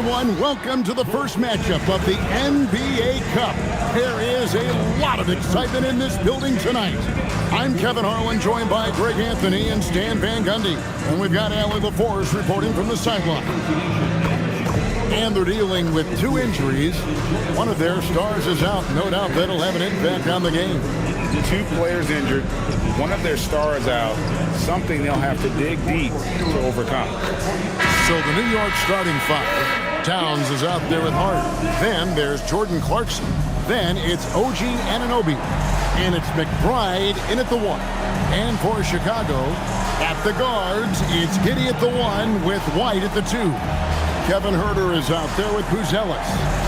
everyone. Welcome to the first matchup of the NBA Cup. There is a lot of excitement in this building tonight. I'm Kevin Harlan, joined by Greg Anthony and Stan Van Gundy. And we've got Allie LaForce reporting from the sideline. And they're dealing with 2 injuries. One of their stars is out. No doubt that'll have an impact on the game. 2 players injured, one of their stars out, something they'll have to dig deep to overcome. So the New York starting 5. Towns is out there with Hart. Then there's Jordan Clarkson. Then it's OG Anunoby. And it's McBride in at the 1. And for Chicago, at the guards, it's Giddey at the 1 with White at the 2. Kevin Huerter is out there with Buzelis.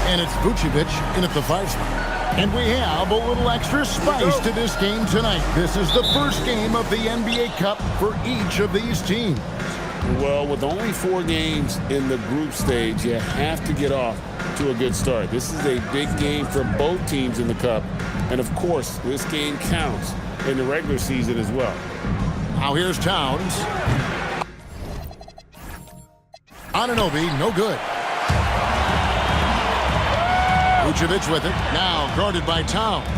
And it's Vucevic in at the 5 spot. And we have a little extra spice to this game tonight. This is the first game of the NBA Cup for each of these teams. Well, with only 4 games in the group stage, you have to get off to a good start. This is a big game for both teams in the Cup. And, of course, this game counts in the regular season as well. Now here's Towns. Anunoby, no good. Vucevic with it. Now guarded by Towns.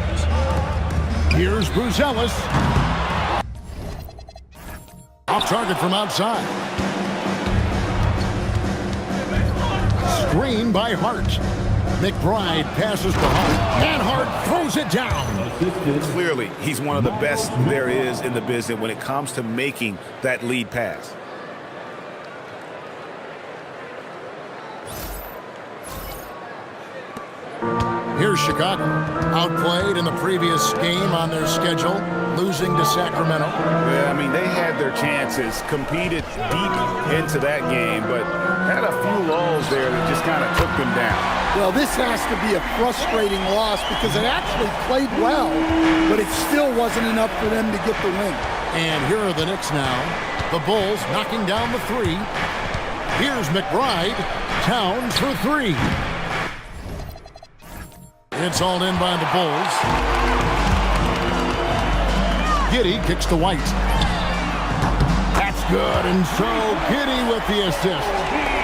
Here's Buzelis. Off target from outside. Screen by Hart. McBride passes to Hart. And Hart throws it down. Clearly, he's one of the best there is in the business when it comes to making that lead pass. Here's Chicago, outplayed in the previous game on their schedule, losing to Sacramento. Yeah, I mean, they had their chances, competed deep into that game, but had a few lulls there that just kind of took them down. Well, this has to be a frustrating loss because it actually played well, but it still wasn't enough for them to get the win. And here are the Knicks now. The Bulls knocking down the 3. Here's McBride. Towns for 3. It's all in by the Bulls. Giddey kicks to White. That's good, and so Giddey with the assist.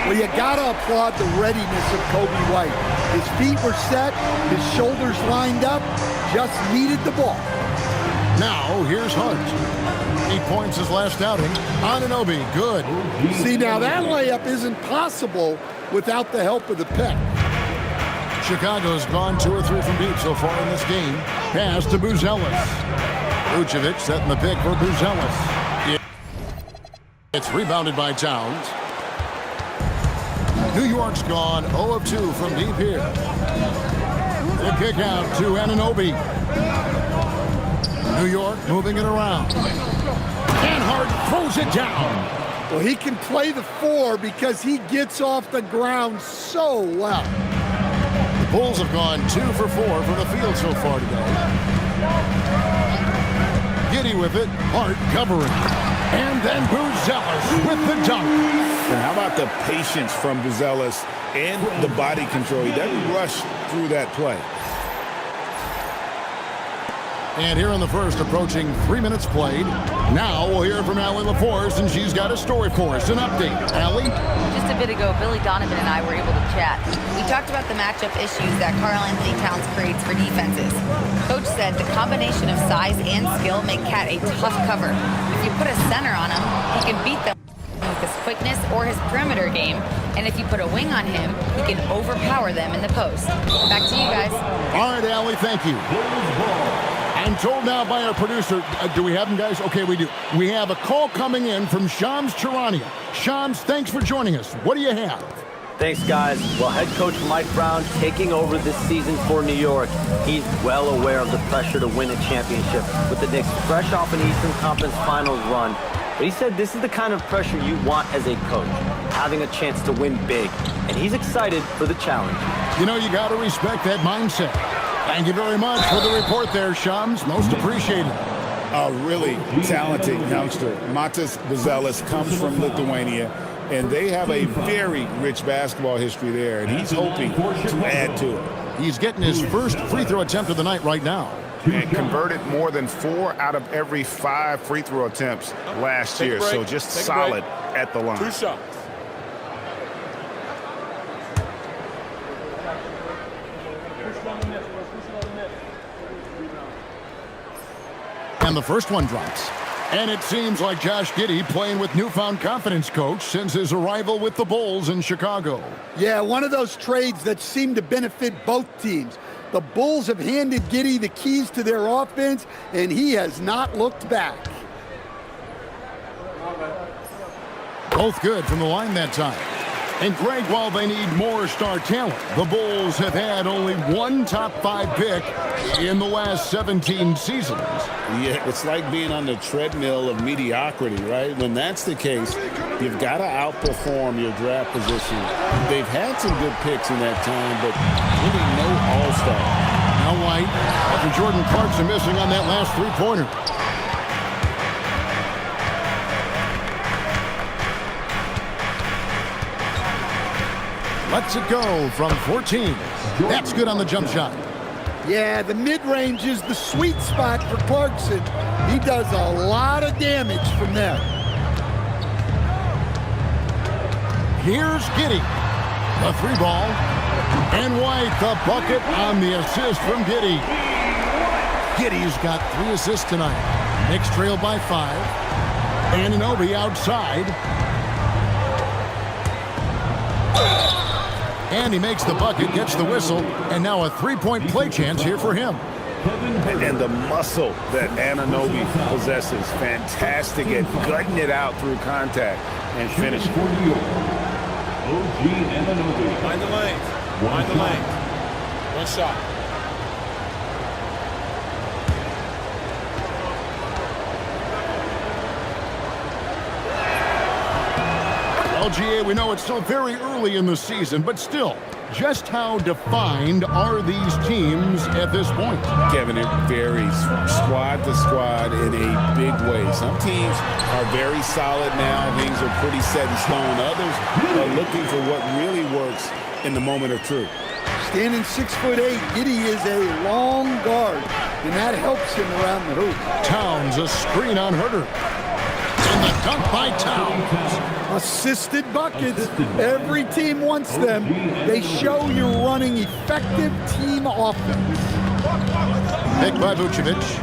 Well, you gotta applaud the readiness of Kobe White. His feet were set, his shoulders lined up, just needed the ball. Now, here's Hart. 8 points his last outing. Anunoby, good. See, now that layup isn't possible without the help of the pick. Chicago's gone 2 or 3 from deep so far in this game. Pass to Buzelis. Vucevic setting the pick for Buzelis. It's rebounded by Towns. New York's gone 0 of 2 from deep here. The kick out to Anunoby. New York moving it around. And Hart throws it down. Well, he can play the 4 because he gets off the ground so well. The Bulls have gone 2 for 4 from the field so far today. Giddey with it. Hart covering. And then Buzelis with the dunk. And how about the patience from Buzelis and the body control? He doesn't rush through that play. And here in the first, approaching 3 minutes played. Now we'll hear from Allie LaForce, and she's got a story for us. An update. Allie? Just a bit ago, Billy Donovan and I were able to chat. We talked about the matchup issues that Karl-Anthony Towns creates for defenses. Coach said the combination of size and skill make Cat a tough cover. If you put a center on him, he can beat them with his quickness or his perimeter game. And if you put a wing on him, he can overpower them in the post. Back to you guys. All right, Allie, thank you. I'm told now by our producer, do we have him, guys? Okay, we do. We have a call coming in from Shams Charania. Shams, thanks for joining us. What do you have? Thanks, guys. Well, head coach Mike Brown taking over this season for New York. He's well aware of the pressure to win a championship with the Knicks fresh off an Eastern Conference Finals run. But he said this is the kind of pressure you want as a coach, having a chance to win big. And he's excited for the challenge. You know, you got to respect that mindset. Thank you very much for the report there, Shams. Most appreciated. A really talented youngster. Matas Buzelis comes from Lithuania, and they have a very rich basketball history there, and he's hoping to add to it. He's getting his first free throw attempt of the night right now. And converted more than 4 out of every 5 free throw attempts last year, so just solid at the line. 2 shots. And the first one drops. And it seems like Josh Giddey playing with newfound confidence, Coach, since his arrival with the Bulls in Chicago. Yeah, one of those trades that seem to benefit both teams. The Bulls have handed Giddey the keys to their offense, and he has not looked back. Both good from the line that time. And Greg, while they need more star talent, the Bulls have had only one top 5 pick in the last 17 seasons. Yeah, it's like being on the treadmill of mediocrity, right? When that's the case, you've got to outperform your draft position. They've had some good picks in that time, but really no all-star. Now White, after Jordan Clarkson missing on that last three-pointer. Lets it go from 14. That's good on the jump shot. Yeah, the mid-range is the sweet spot for Clarkson. He does a lot of damage from there. Here's Giddey. The 3-ball. And White, the bucket on the assist from Giddey. Giddey's got 3 assists tonight. Knicks trailed by 5. Anunoby outside. And he makes the bucket, gets the whistle, and now a 3-point play chance here for him. And the muscle that Anunoby possesses, fantastic at gutting it out through contact and finishing. OG Anunoby. Find the lane. Find the lane. One shot. LGA, we know it's still very early in the season, but still, just how defined are these teams at this point? Kevin, it varies squad to squad in a big way. Some teams are very solid now. Things are pretty set in stone. Others are looking for what really works in the moment of truth. Standing 6'8", Giddey is a long guard, and that helps him around the hoop. Towns, a screen on Herter. And the dunk by Towns. Assisted buckets. Every team wants them. They show you're running effective team offense. Pick by Vucevic.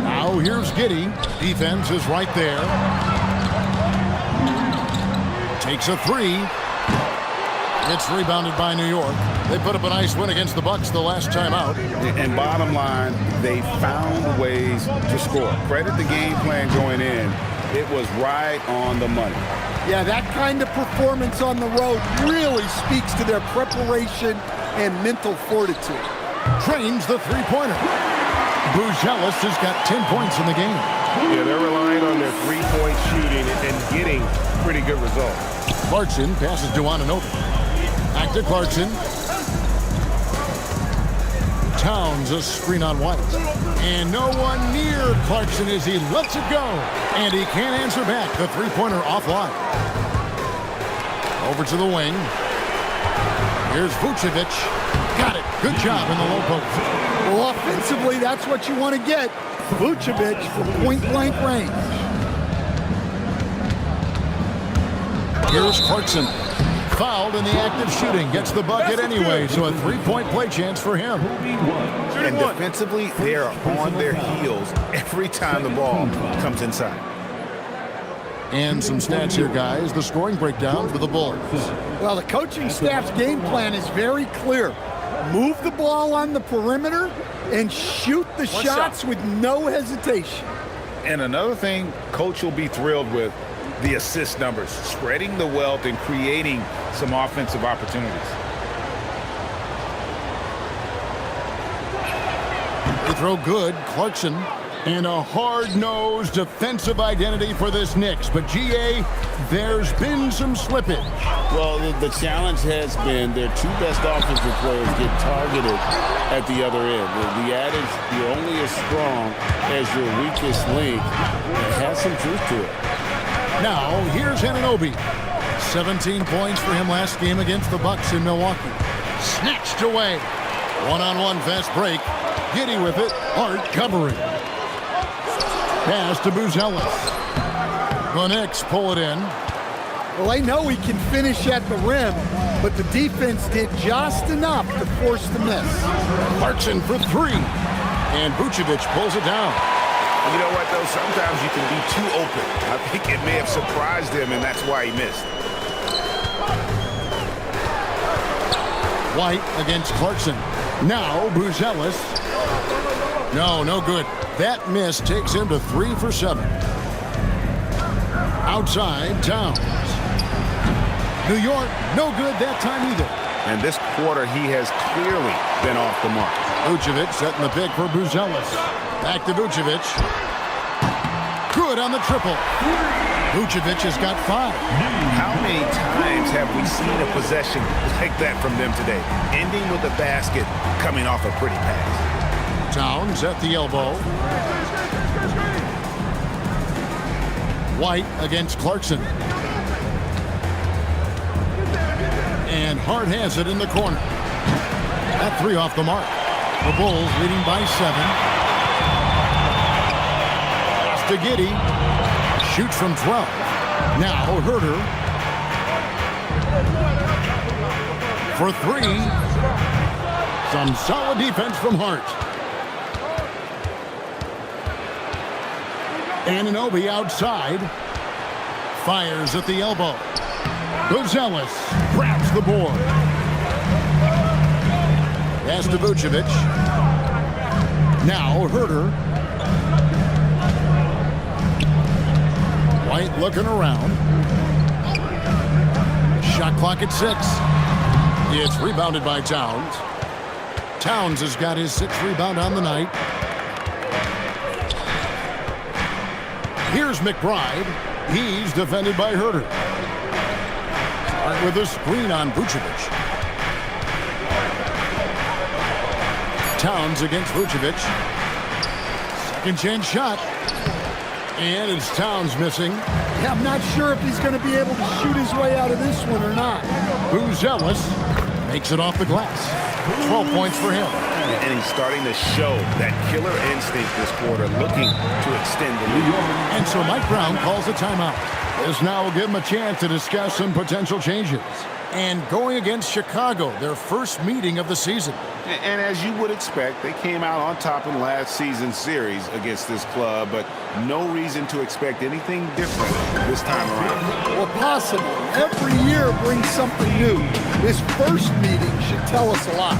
Now here's Giddey. Defense is right there. Takes a 3. It's rebounded by New York. They put up a nice win against the Bucks the last time out. And bottom line, they found ways to score. Credit the game plan going in. It was right on the money. Yeah, that kind of performance on the road really speaks to their preparation and mental fortitude. Trains the three-pointer. Buzelis has got 10 points in the game. Yeah, they're relying on their three-point shooting and getting pretty good results. Clarkson passes to Anunoby. Back to Clarkson. Towns, a screen on White. And no one near Clarkson as he lets it go. And he can't answer back. The three-pointer offline. Over to the wing. Here's Vucevic. Got it. Good job in the low post. Well, offensively, that's what you want to get. Vucevic from point-blank range. Here's Clarkson. Fouled in the act of shooting. Gets the bucket anyway, so a 3-point play chance for him. And defensively, they are on their heels every time the ball comes inside. And some stats here, guys. The scoring breakdown for the Bulls. Well, the coaching staff's game plan is very clear. Move the ball on the perimeter and shoot the shots with no hesitation. And another thing Coach will be thrilled with, the assist numbers, spreading the wealth and creating some offensive opportunities. They throw good. Clarkson. And a hard-nosed defensive identity for this Knicks. But, GA, there's been some slippage. Well, the challenge has been their 2 best offensive players get targeted at the other end. The adage, you're only as strong as your weakest link, has some truth to it. Now, here's Anunoby. 17 points for him last game against the Bucks in Milwaukee. Snatched away. One-on-one fast break. Giddey with it. Hard covering. Pass to Buzelis. The Knicks pull it in. Well, they know he can finish at the rim, but the defense did just enough to force the miss. Clarkson for three. And Vucevic pulls it down. You know what, though? Sometimes you can be too open. I think it may have surprised him, and that's why he missed. White against Clarkson. Now Buzelis. No good. That miss takes him to 3 for 7. Outside, Towns. New York, no good that time either. And this quarter, he has clearly been off the mark. Vucevic setting the pick for Buzelis. Back to Vucevic. Good on the triple. Vucevic has got 5. How many times have we seen a possession like that from them today? Ending with a basket, coming off a pretty pass. Towns at the elbow. White against Clarkson. And Hart has it in the corner. That 3 off the mark. The Bulls leading by 7. Pass to Giddey. Shoots from 12. Now Herter. For 3. Some solid defense from Hart. Anunoby outside. Fires at the elbow. Buzelis grabs the board. Pass to Vucevic. Now Herter. White looking around. Shot clock at 6. It's rebounded by Towns. Towns has got his 6th rebound on the night. Here's McBride. He's defended by Herter. Hart with a screen on Vucevic. Towns against Vucevic. Second chance shot. And it's Towns missing. Yeah, I'm not sure if he's going to be able to shoot his way out of this one or not. Buzelis makes it off the glass. 12 points for him. And he's starting to show that killer instinct this quarter, looking to extend the lead. And so Mike Brown calls a timeout. This now will give him a chance to discuss some potential changes. And going against Chicago, their first meeting of the season. And as you would expect, they came out on top in last season's series against this club, but no reason to expect anything different this time around. Well, possible. Every year brings something new. This first meeting should tell us a lot.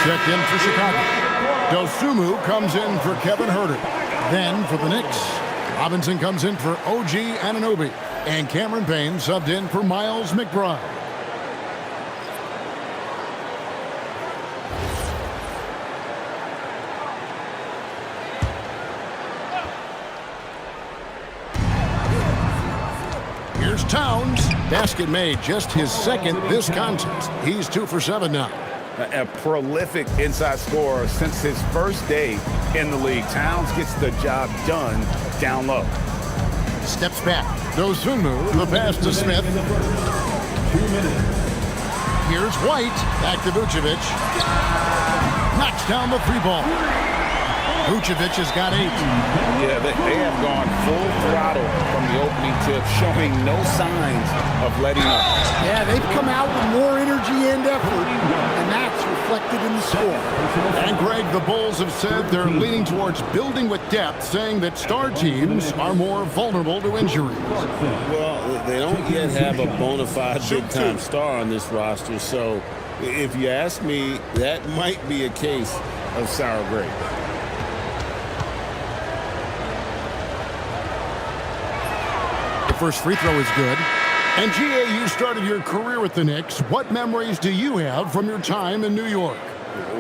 Checked in for Chicago. Dosunmu comes in for Kevin Herter. Then for the Knicks, Robinson comes in for OG Anunoby. And Cameron Payne subbed in for Miles McBride. Here's Towns. Basket made, just his 2nd this contest. He's 2 for 7 now. A prolific inside scorer since his first day in the league. Towns gets the job done down low. Steps back. Dosunmu, the pass to Smith. 2 minutes. Here's White. Back to Vucevic. Knocks down the 3-ball. Vucevic has got 8. Yeah, they have gone full throttle from the opening tip, showing no signs of letting up. Yeah, they've come out with more energy and effort, and that's reflected in the score. And Greg, the Bulls have said they're leaning towards building with depth, saying that star teams are more vulnerable to injuries. Well, they don't yet have a bona fide big-time star on this roster, so if you ask me, that might be a case of sour grape. The first free throw is good. And GA, you started your career with the Knicks. What memories do you have from your time in New York?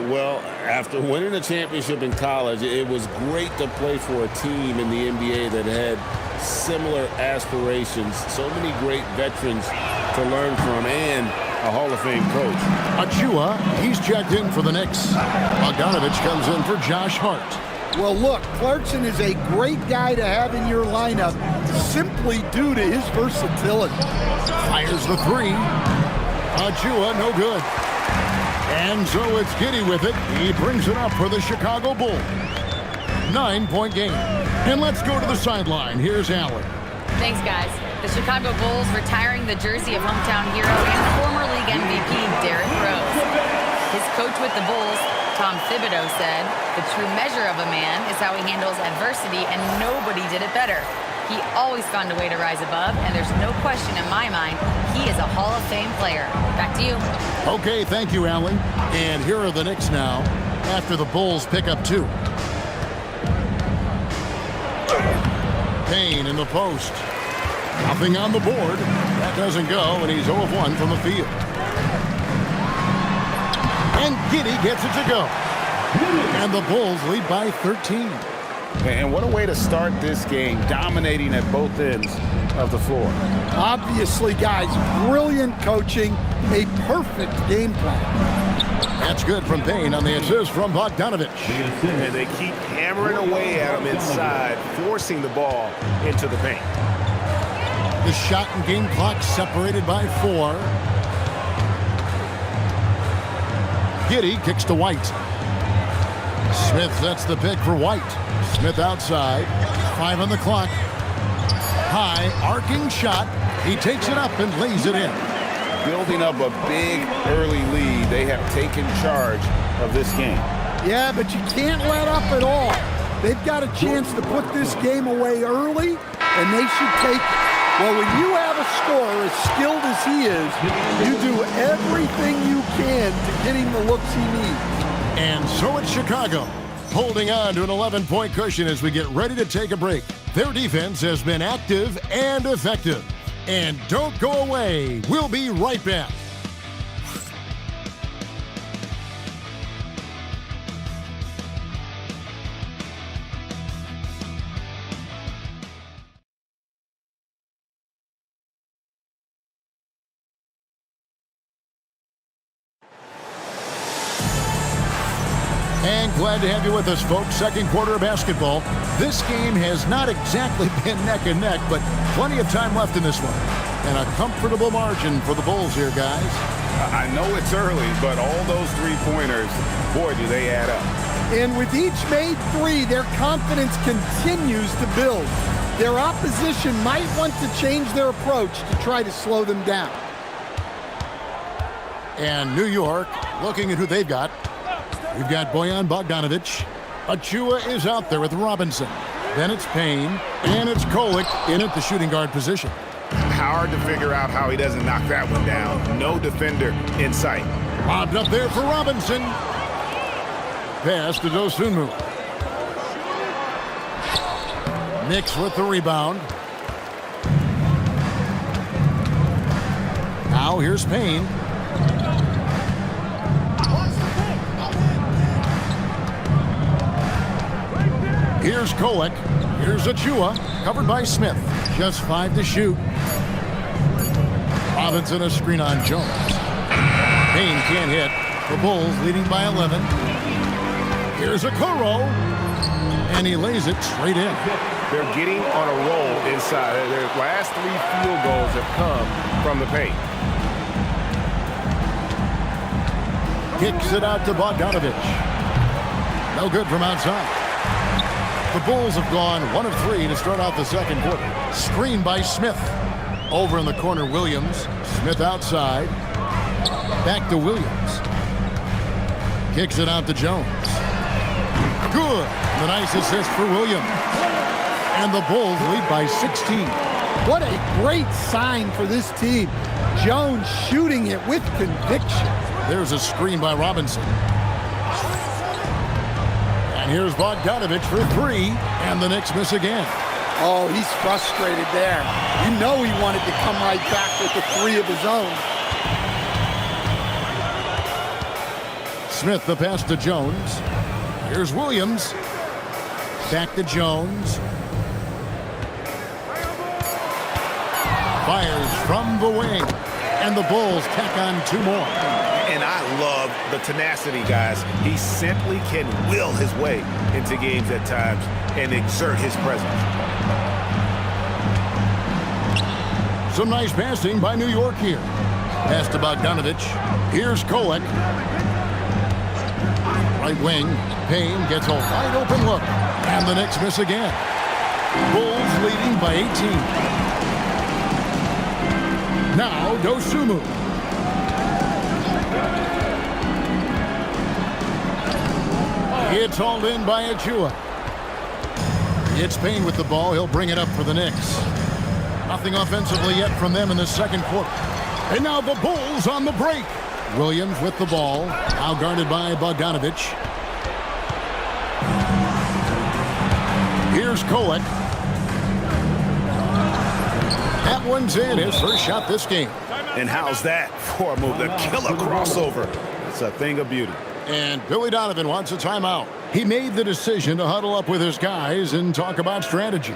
Well, after winning a championship in college, it was great to play for a team in the NBA that had similar aspirations. So many great veterans to learn from, and a a Hall of Fame coach. Achua, he's checked in for the Knicks. Bogdanovich comes in for Josh Hart. Well, look, Clarkson is a great guy to have in your lineup simply due to his versatility. Fires the three. Achua, no good. And so it's Giddey with it. He brings it up for the Chicago Bulls. 9-point game. And let's go to the sideline. Here's Allen. Thanks, guys. The Chicago Bulls retiring the jersey of hometown hero and former league MVP Derrick Rose. His coach with the Bulls, Tom Thibodeau, said, "The true measure of a man is how he handles adversity, and nobody did it better. He always found a way to rise above, and there's no question in my mind he is a Hall of Fame player." Back to you. Okay, thank you, Allen. And here are the Knicks now after the Bulls pick up 2. Payne in the post. Nothing on the board. That doesn't go, and he's 0 of 1 from the field. And Giddey gets it to go. And the Bulls lead by 13. And what a way to start this game, dominating at both ends of the floor. Obviously, guys, brilliant coaching, a perfect game plan. That's good from Payne on the assist from Bogdanovich. And they keep hammering away at him inside, forcing the ball into the paint. The shot and game clock separated by 4. Giddey kicks to White. Smith sets the pick for White. Smith outside. 5 on the clock. High, arcing shot. He takes it up and lays it in. Building up a big early lead. They have taken charge of this game. Yeah, but you can't let up at all. They've got a chance to put this game away early, and they should take it. Well, when you have a scorer as skilled as he is, you do everything you can to get him the looks he needs. And so it's Chicago, holding on to an 11-point cushion as we get ready to take a break. Their defense has been active and effective. And don't go away. We'll be right back. And glad to have you with us, folks. Second quarter of basketball. This game has not exactly been neck and neck, but plenty of time left in this one. And a comfortable margin for the Bulls here, guys. I know it's early, but all those three-pointers, boy, do they add up. And with each made 3, their confidence continues to build. Their opposition might want to change their approach to try to slow them down. And New York, looking at who they've got. We've got Bojan Bogdanovich. Achua is out there with Robinson. Then it's Payne, and it's Kolek in at the shooting guard position. Hard to figure out how he doesn't knock that one down. No defender in sight. Lobbed up there for Robinson. Pass to Dosunmu. Knicks with the rebound. Now here's Payne. Here's Kolek. Here's Achua. Covered by Smith. Just 5 to shoot. Robinson a screen on Jones. Payne can't hit. The Bulls leading by 11. Here's Okoro. And he lays it straight in. They're getting on a roll inside. Their last 3 field goals have come from the paint. Kicks it out to Bogdanovich. No good from outside. The Bulls have gone 1 of 3 to start out the second quarter. Screen by Smith. Over in the corner, Williams. Smith outside. Back to Williams. Kicks it out to Jones. Good. The nice assist for Williams. And the Bulls lead by 16. What a great sign for this team. Jones shooting it with conviction. There's a screen by Robinson. And here's Bogdanovich for 3. And the Knicks miss again. Oh, he's frustrated there. You know he wanted to come right back with the 3 of his own. Smith the pass to Jones. Here's Williams. Back to Jones. Fires from the wing. and the Bulls tack on 2 more. And I love the tenacity, guys. He simply can will his way into games at times and exert his presence. Some nice passing by New York here. Pass to Bogdanovich. Here's Kolek. Right wing. Payne gets a wide open look. And the Knicks miss again. Bulls leading by 18. Now Dosunmu. It's hauled in by Achua. It's Payne with the ball. He'll bring it up for the Knicks. Nothing offensively yet from them in the second quarter. And now the Bulls on the break. Williams with the ball. Now guarded by Bogdanovich. Here's Kolek. That one's in. His first shot this game. And how's that for a move? The killer crossover. It's a thing of beauty. And Billy Donovan wants a timeout. He made the decision to huddle up with his guys and talk about strategy.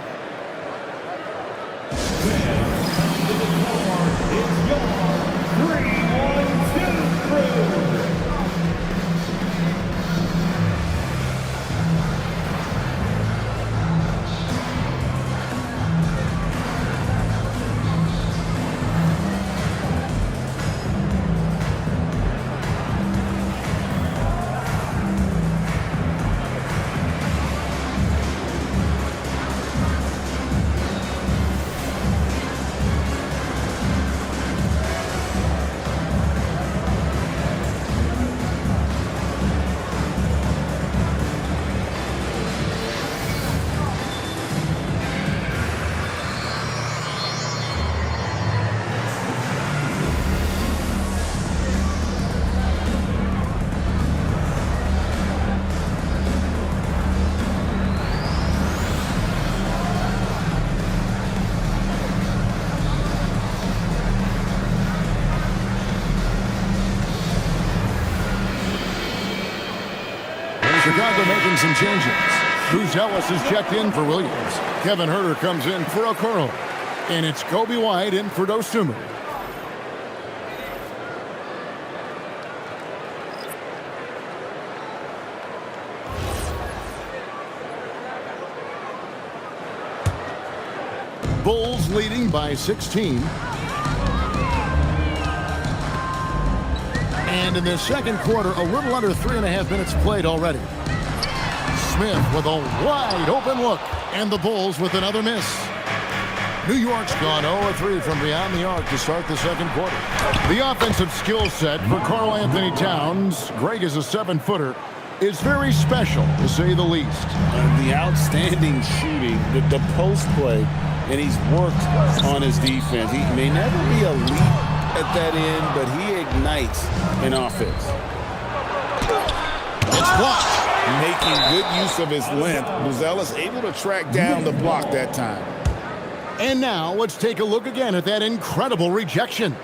Chicago making some changes. Bruce Ellis is checked in for Williams. Kevin Huerter comes in for Okoro. And it's Kobe White in for Dosunmu. Bulls leading by 16. And in the second quarter, a little under 3.5 minutes played already. Smith with a wide open look. And the Bulls with another miss. New York's gone 0-3 from beyond the arc to start the second quarter. The offensive skill set for Karl Anthony Towns, Greg is a 7-footer, is very special, to say the least. The outstanding shooting, the post play, and he's worked on his defense. He may never be elite at that end, but he ignites an offense. It's blocked. Making good use of his length, Buzelis able to track down the block that time. And now let's take a look again at that incredible rejection.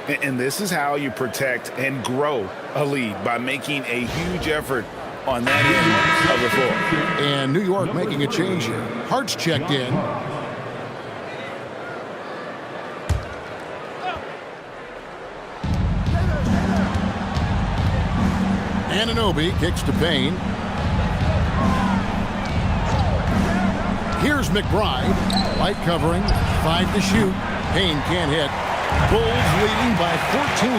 And this is how you protect and grow a lead, by making a huge effort on that end of the floor. And New York making a change here. Hart's checked in. Anunoby kicks to Payne. Here's McBride. Light covering. 5 to shoot. Payne can't hit. Bulls leading by 14.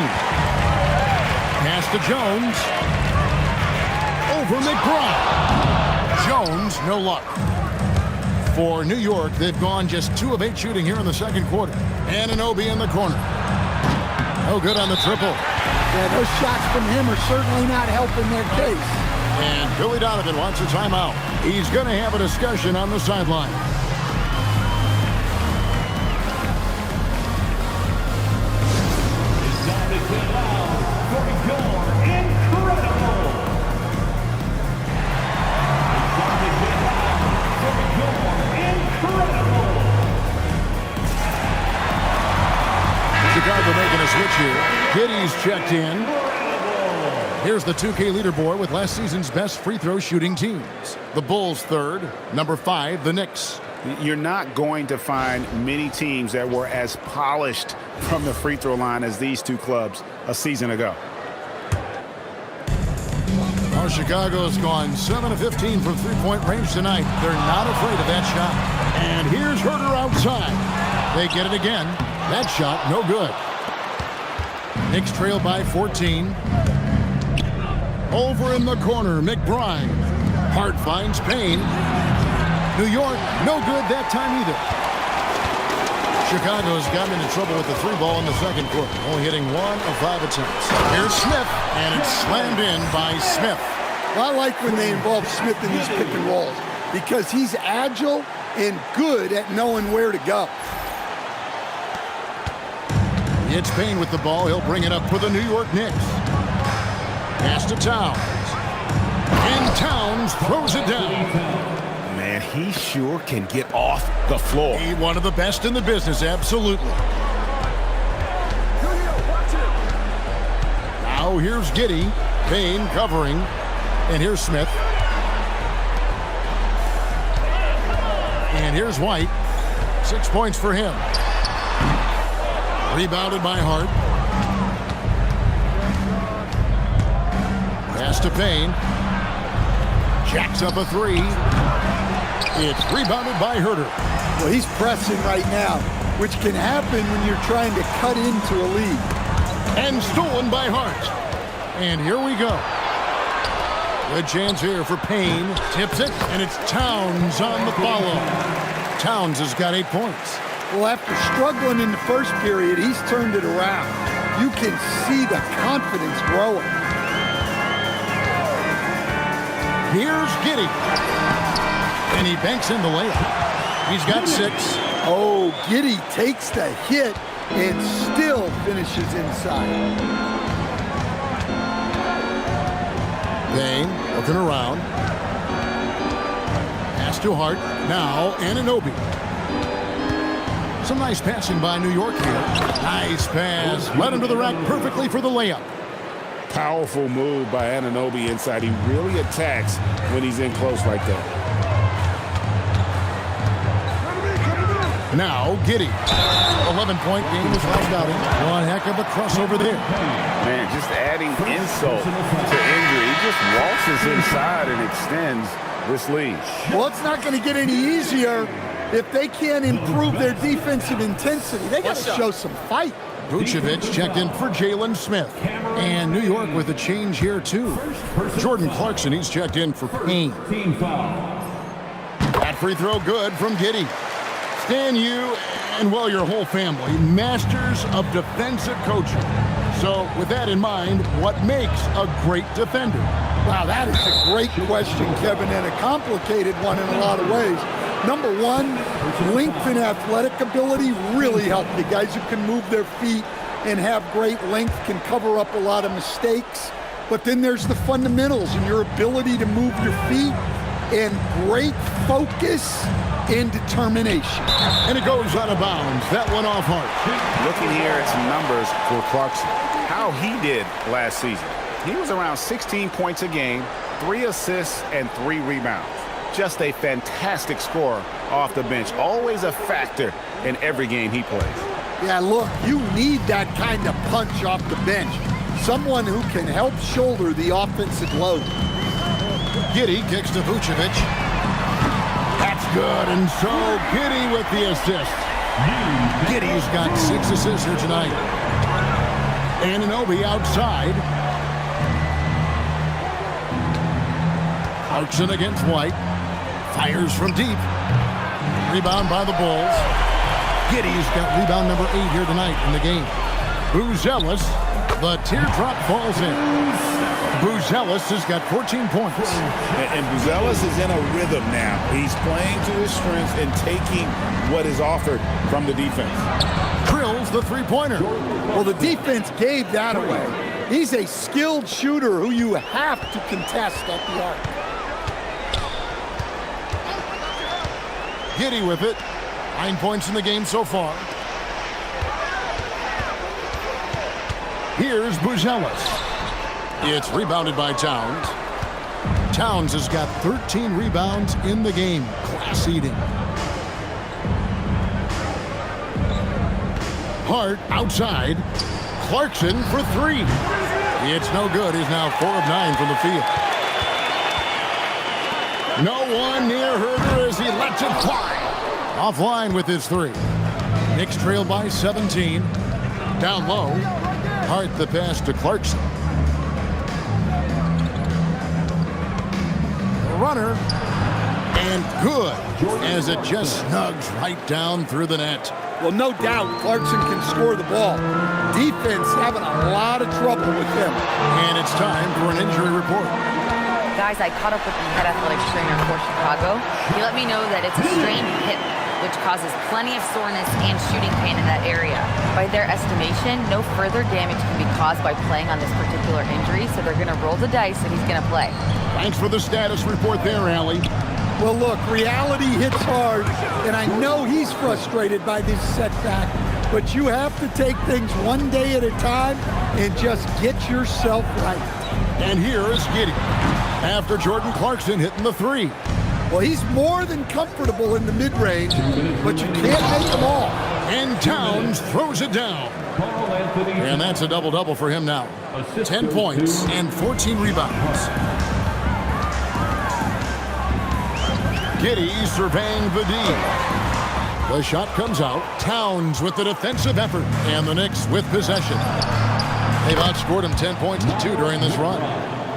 Pass to Jones. Over McBride. Jones, no luck. For New York, they've gone just 2 of 8 shooting here in the second quarter. Anunoby in the corner. No good on the triple. Yeah, those shots from him are certainly not helping their case. And Billy Donovan wants a timeout. He's going to have a discussion on the sideline. It's time to get loud for your incredible. It's time to get loud for your incredible. Chicago making a switch here. Giddy's checked in. Here's the 2K leaderboard with last season's best free throw shooting teams. The Bulls third, number 5, the Knicks. You're not going to find many teams that were as polished from the free throw line as these two clubs a season ago. Well, Chicago's gone 7 of 15 from three-point range tonight. They're not afraid of that shot. And here's Herter outside. They get it again. That shot, no good. Knicks trail by 14. Over in the corner, McBride. Hart finds Payne. New York, no good that time either. Chicago's gotten into trouble with the three ball in the second quarter, only hitting 1 of 5 attempts. Here's Smith, and it's slammed in by Smith. Well, I like when they involve Smith in these pick and rolls because he's agile and good at knowing where to go. It's Payne with the ball. He'll bring it up for the New York Knicks. Pass to Towns. And Towns throws it down. Man, he sure can get off the floor. He's one of the best in the business, absolutely. Now here's Giddey. Payne covering. And here's Smith. And here's White. 6 points for him. Rebounded by Hart. Pass to Payne. Jacks up a three. It's rebounded by Herter. Well, he's pressing right now, which can happen when you're trying to cut into a lead. And stolen by Hart. And here we go. Good chance here for Payne. Tips it, and it's Towns on the follow. Towns has got 8 points. Well, after struggling in the first period, he's turned it around. You can see the confidence growing. Here's Giddey. And he banks in the layup. He's got 6. Oh, Giddey takes the hit and still finishes inside. Payne looking around. Pass to Hart. Now Anunoby. Some nice passing by New York here. Nice pass. Led him to the rack perfectly for the layup. Powerful move by Anunoby inside. He really attacks when he's in close like that. Now Giddey. 11-point game is last outing. One heck of a crossover there. Man, just adding insult to injury. He just waltzes inside and extends this lead. Well, it's not going to get any easier if they can't improve their defensive intensity. They got to show some fight. Vucevic checked in for Jalen Smith. And New York with a change here, too. Jordan Clarkson, he's checked in for Payne. That free throw good from Giddey. Stan, you and, well, your whole family, masters of defensive coaching. So with that in mind, what makes a great defender? Wow, that is a great question, Kevin, and a complicated one in a lot of ways. Number one, length and athletic ability really help you. Guys who can move their feet and have great length can cover up a lot of mistakes. But then there's the fundamentals and your ability to move your feet and great focus and determination. And it goes out of bounds. That one off Hart. Looking here at some numbers for Clarkson. How he did last season. He was around 16 points a game, 3 assists, and 3 rebounds. Just a fantastic scorer off the bench. Always a factor in every game he plays. Yeah, look, you need that kind of punch off the bench. Someone who can help shoulder the offensive load. Giddey kicks to Vucevic. That's good, and so Giddey with the assist. Giddey's got 6 assists here tonight. Anunoby outside. Clarkson against White. Fires from deep. Rebound by the Bulls. Giddey's got rebound number 8 here tonight in the game. Buzelis, the teardrop falls in. Buzelis has got 14 points. And Buzelis is in a rhythm now. He's playing to his strengths and taking what is offered from the defense. Drills the three-pointer. Well, the defense gave that away. He's a skilled shooter who you have to contest at the arc. Giddey with it. 9 points in the game so far. Here's Buzelis. It's rebounded by Towns. Towns has got 13 rebounds in the game. Class eating. Hart outside. Clarkson for three. It's no good. He's now 4 of 9 from the field. No one near Herder as he lets it fly. Offline with his three. Knicks trail by 17. Down low. Hart the pass to Clarkson. Runner. And good as it just snugs right down through the net. Well, no doubt Clarkson can score the ball. Defense having a lot of trouble with him. And it's time for an injury report. Guys, I caught up with the head athletics trainer for Chicago. He let me know that it's a strained hip, which causes plenty of soreness and shooting pain in that area. By their estimation, no further damage can be caused by playing on this particular injury, so they're going to roll the dice and he's going to play. Thanks for the status report there, Allie. Well, look, reality hits hard, and I know he's frustrated by this setback, but you have to take things one day at a time and just get yourself right. And here is Giddey after Jordan Clarkson hitting the three. Well, he's more than comfortable in the mid-range, but you can't make them all. And Towns throws it down. And that's a double-double for him now. 10 points and 14 rebounds. Giddey surveying the D. The shot comes out. Towns with the defensive effort. And the Knicks with possession. They've outscored him 10 points to 2 during this run.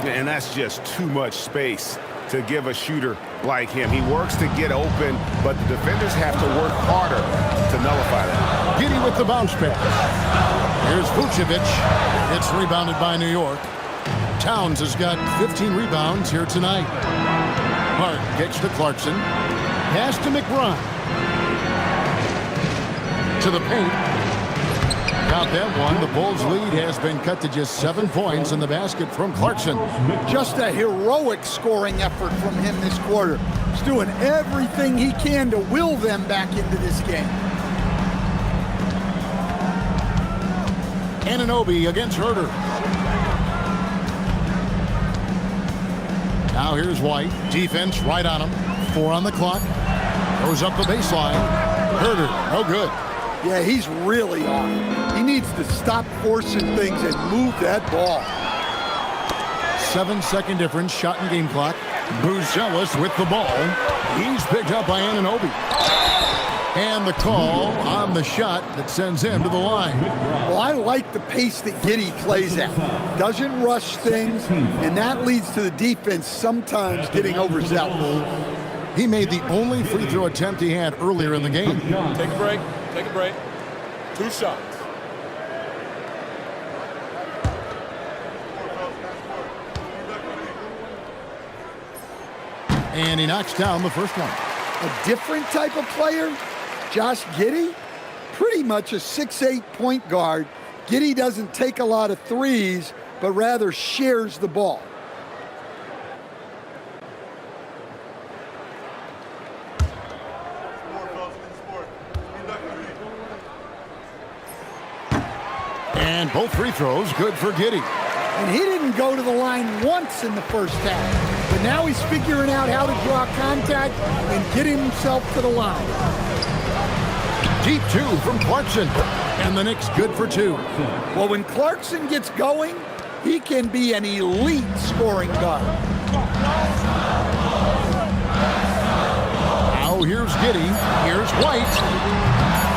And that's just too much space to give a shooter like him. He works to get open, but the defenders have to work harder to nullify that. Giddey with the bounce pass. Here's Vucevic. It's rebounded by New York. Towns has got 15 rebounds here tonight. Hart gets to Clarkson. Pass to McBride. To the paint. Got that one. The Bulls' lead has been cut to just 7 points in the basket from Clarkson. Just a heroic scoring effort from him this quarter. He's doing everything he can to will them back into this game. Anunoby against Herder. Now here's White. Defense right on him. 4 on the clock. Goes up the baseline. Herder, no good. Yeah, he's really on. He needs to stop forcing things and move that ball. 7-second difference, shot and game clock. Buzelis with the ball. He's picked up by Anunoby. And the call on the shot that sends him to the line. Well, I like the pace that Giddey plays at. Doesn't rush things, and that leads to the defense sometimes getting overzealous. He made the only free throw attempt he had earlier in the game. Take a break. Take a break. 2 shots. And he knocks down the first one. A different type of player, Josh Giddey, pretty much a 6'8" point guard. Giddey doesn't take a lot of threes, but rather shares the ball. And both free throws good for Giddey. And he didn't go to the line once in the first half. But now he's figuring out how to draw contact and get himself to the line. Deep 2 from Clarkson. And the Knicks good for 2. Well, when Clarkson gets going, he can be an elite scoring guard. Now here's Giddey. Here's White.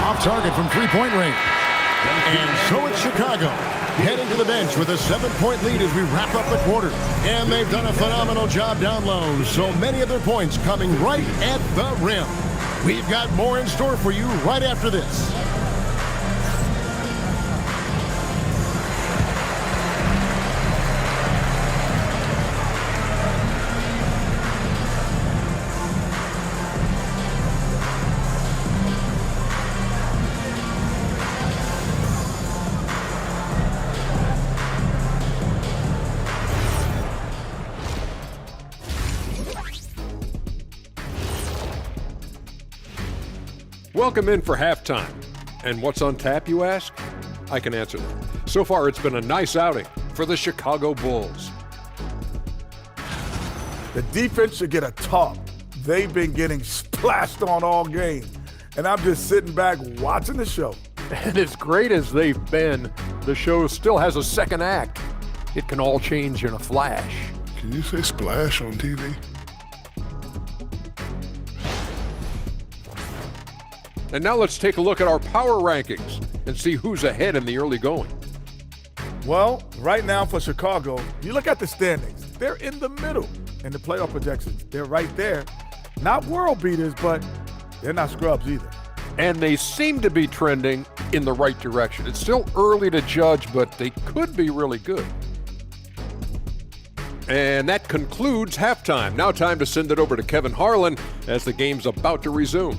Off target from three-point range. And so it's Chicago heading to the bench with a 7-point lead as we wrap up the quarter. And they've done a phenomenal job down low. So many of their points coming right at the rim. We've got more in store for you right after this. Welcome in for halftime. And what's on tap, you ask? I can answer that. So far, it's been a nice outing. for the Chicago Bulls. The defense should get a talk. They've been getting splashed on all game. And I'm just sitting back watching the show. And as great as they've been, the show still has a second act. It can all change in a flash. Can you say splash on TV? And now let's take a look at our power rankings and see who's ahead in the early going. Well, right now for Chicago, you look at the standings. They're in the middle in the playoff projections. They're right there. Not world beaters, but they're not scrubs either. And they seem to be trending in the right direction. It's still early to judge, but they could be really good. And that concludes halftime. Now time to send it over to Kevin Harlan as the game's about to resume.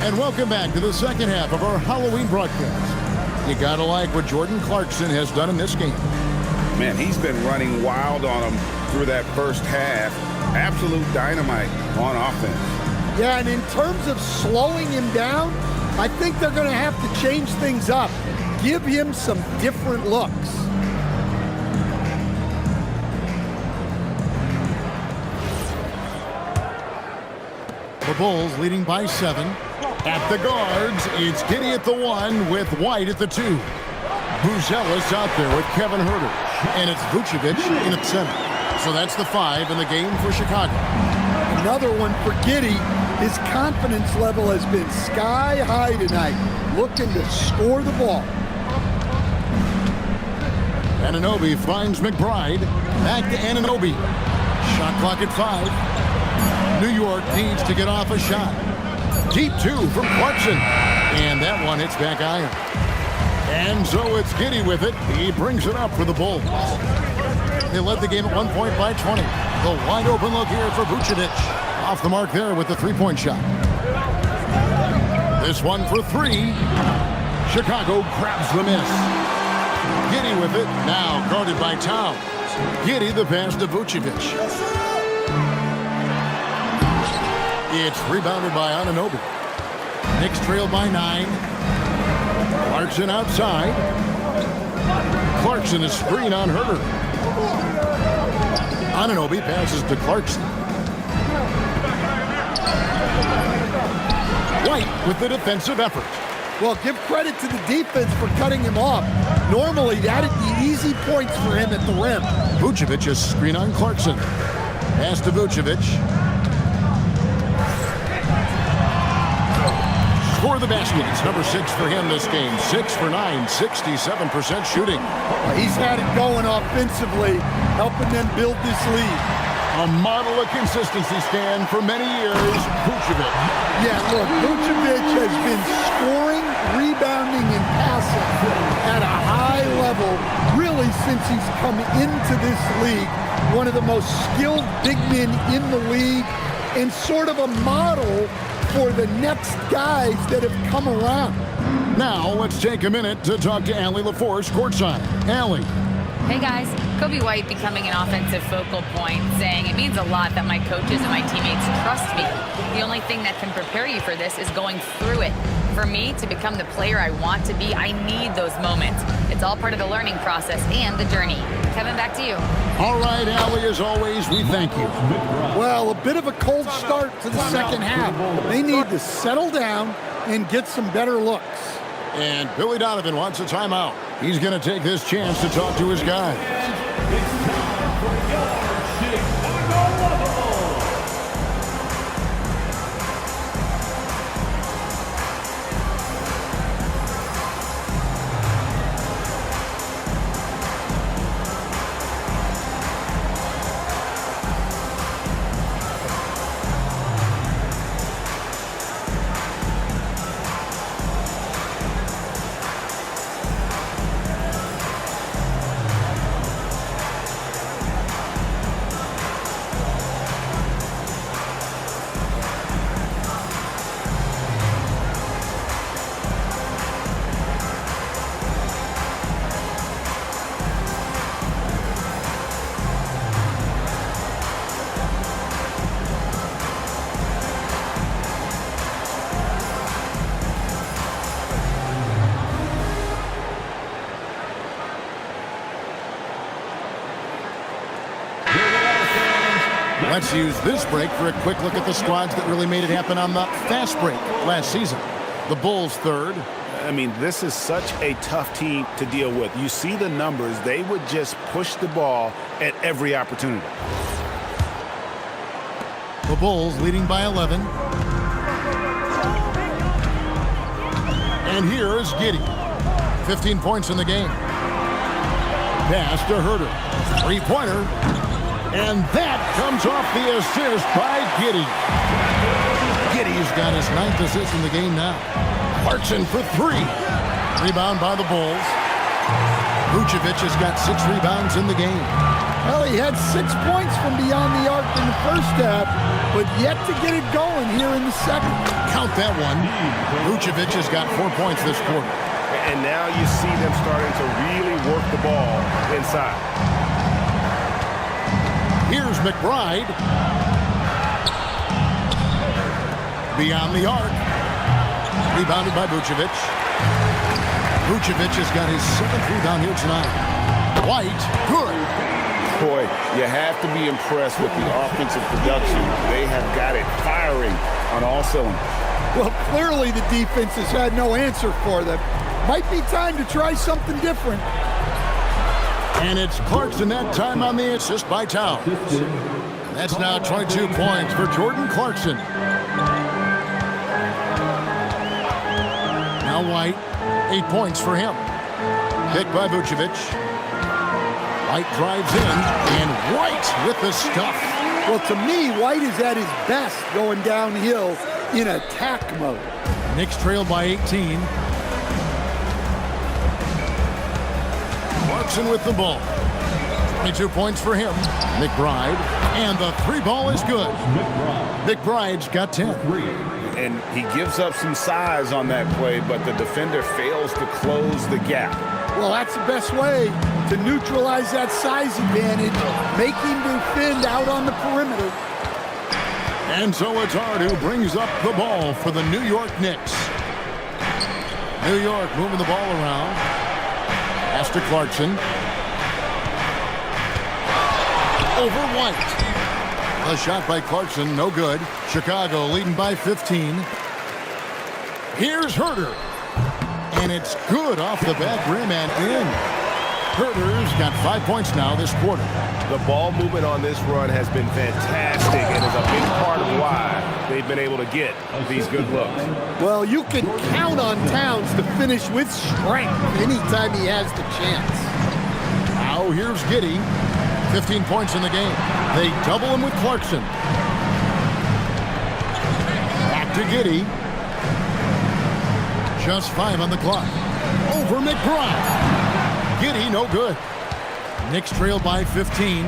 And welcome back to the second half of our Halloween broadcast. You gotta like what Jordan Clarkson has done in this game. Man, he's been running wild on him through that first half. Absolute dynamite on offense. Yeah, and in terms of slowing him down, I think they're going to have to change things up. Give him some different looks. The Bulls leading by 7. At the guards, it's Giddey at the 1 with White at the 2. Buzelis out there with Kevin Huerter. And it's Vucevic in at center. So that's the 5 in the game for Chicago. Another one for Giddey. His confidence level has been sky high tonight, looking to score the ball. Anunoby finds McBride. Back to Anunoby. Shot clock at 5. New York needs to get off a shot. Deep 2 from Clarkson. And that one hits back iron. And so it's Giddey with it. He brings it up for the Bulls. They led the game at 1 point by 20. The wide open look here for Vucevic. Off the mark there with the three-point shot. This one for 3. Chicago grabs the miss. Giddey with it. Now guarded by Towns. Giddey the pass to Vucevic. It's rebounded by Anunoby. Knicks trail by 9. Clarkson outside. Clarkson is screen on Huerter. Anunoby passes to Clarkson. White with the defensive effort. Well, give credit to the defense for cutting him off. Normally, that'd be easy points for him at the rim. Vucevic is screen on Clarkson. Pass to Vucevic. For the basket, it's number 6 for him this game. 6 for 9, 67% shooting. He's had it going offensively, helping them build this lead. A model of consistency, Stan, for many years. Vucevic. Yeah, look, Vucevic has been scoring, rebounding, and passing at a high level really since he's come into this league. One of the most skilled big men in the league and sort of a model for the next guys that have come around. Now, let's take a minute to talk to Allie LaForce courtside. Allie. Hey guys, Kobe White becoming an offensive focal point, saying it means a lot that my coaches and my teammates trust me. The only thing that can prepare you for this is going through it. For me to become the player I want to be, I need those moments. It's all part of the learning process and the journey. Kevin, back to you. All right, Allie, as always, we thank you. Well, a bit of a cold start to the second half. They need to settle down and get some better looks. And Billy Donovan wants a timeout. He's going to take this chance to talk to his guys. It's time for your Chicago level. Let's use this break for a quick look at the squads that really made it happen on the fast break last season. The Bulls third. I mean, this is such a tough team to deal with. You see the numbers. They would just push the ball at every opportunity. The Bulls leading by 11. And here is Giddey. 15 points in the game. Pass to Herter. Three-pointer. And that comes off the assist by Giddey. Giddey's got his 9th assist in the game now. Clarkson for three. Rebound by the Bulls. Vucevic has got 6 rebounds in the game. Well, he had 6 points from beyond the arc in the first half, but yet to get it going here in the second. Count that one. Vucevic has got 4 points this quarter. And now you see them starting to really work the ball inside. Here's McBride. Beyond the arc. Rebounded by Vucevic. Vucevic has got his 7th rebound here tonight. White, good. Boy, you have to be impressed with the offensive production. They have got it firing on all cylinders. Well, clearly the defense has had no answer for them. Might be time to try something different. And it's Clarkson that time on the assist by Towns. That's now 22 points for Jordan Clarkson. Now White, 8 points for him. Picked by Vucevic. White drives in, and White with the stuff. Well, to me, White is at his best going downhill in attack mode. Knicks trail by 18. Clarkson with the ball. 22 points for him. McBride, and the 3 ball is good. McBride's got 10. And he gives up some size on that play, but the defender fails to close the gap. Well, that's the best way to neutralize that size advantage. Make him defend out on the perimeter. And so it's Hart who brings up the ball for the New York Knicks. New York moving the ball around. Pass to Clarkson. Over White. A shot by Clarkson, no good. Chicago leading by 15. Here's Herter. And it's good off the back rim and in. Herter's got 5 points now this quarter. The ball movement on this run has been fantastic and is a big part of why they've been able to get these good looks. Well, you can count on Towns to finish with strength anytime he has the chance. Now here's Giddey. 15 points in the game. They double him with Clarkson. Back to Giddey. Just 5 on the clock. Over McBride. Giddey, no good. Knicks trail by 15.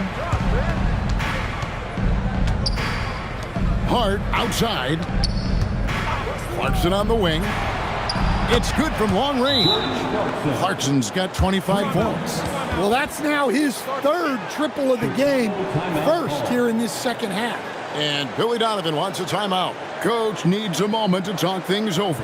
Hart outside. Clarkson on the wing. It's good from long range. Clarkson's got 25 points. Well, that's now his 3rd triple of the game. First here in this second half. And Billy Donovan wants a timeout. Coach needs a moment to talk things over.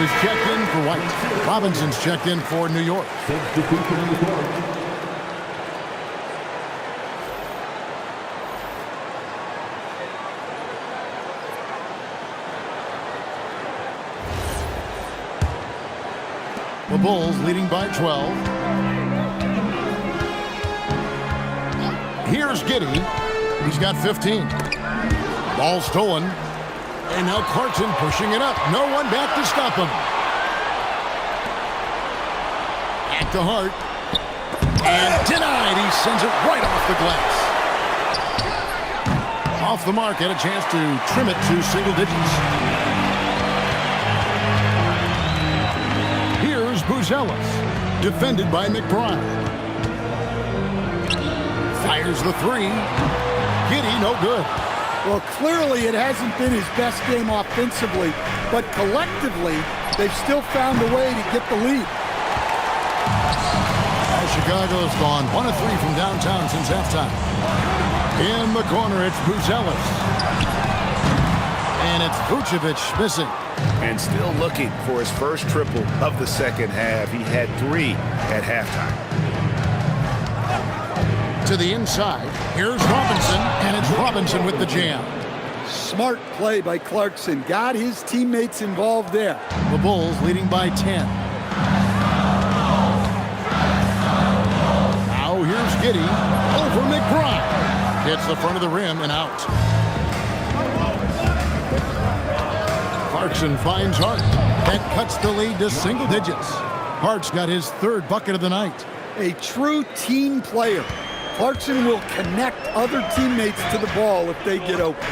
Is checked in for White. Robinson's checked in for New York. The Bulls leading by 12. Here's Giddey. He's got 15. Ball stolen. And now Clarkson pushing it up. No one back to stop him. Back to Hart. And denied. He sends it right off the glass. Off the mark. Had a chance to trim it to single digits. Buzelis, defended by McBride. Fires the three. Giddey, no good. Well, clearly it hasn't been his best game offensively, but collectively, they've still found a way to get the lead. Chicago's gone 1 of 3 from downtown since halftime. In the corner, it's Buzelis. And it's Vucevic missing. And still looking for his first triple of the second half. He had 3 at halftime. To the inside, here's Robinson, and it's Robinson with the jam. Smart play by Clarkson. Got his teammates involved there. The Bulls leading by 10. Now here's Giddey over McBride. Hits the front of the rim and out. Clarkson finds Hart. That cuts the lead to single digits. Hart's got his 3rd bucket of the night. A true team player. Clarkson will connect other teammates to the ball if they get open.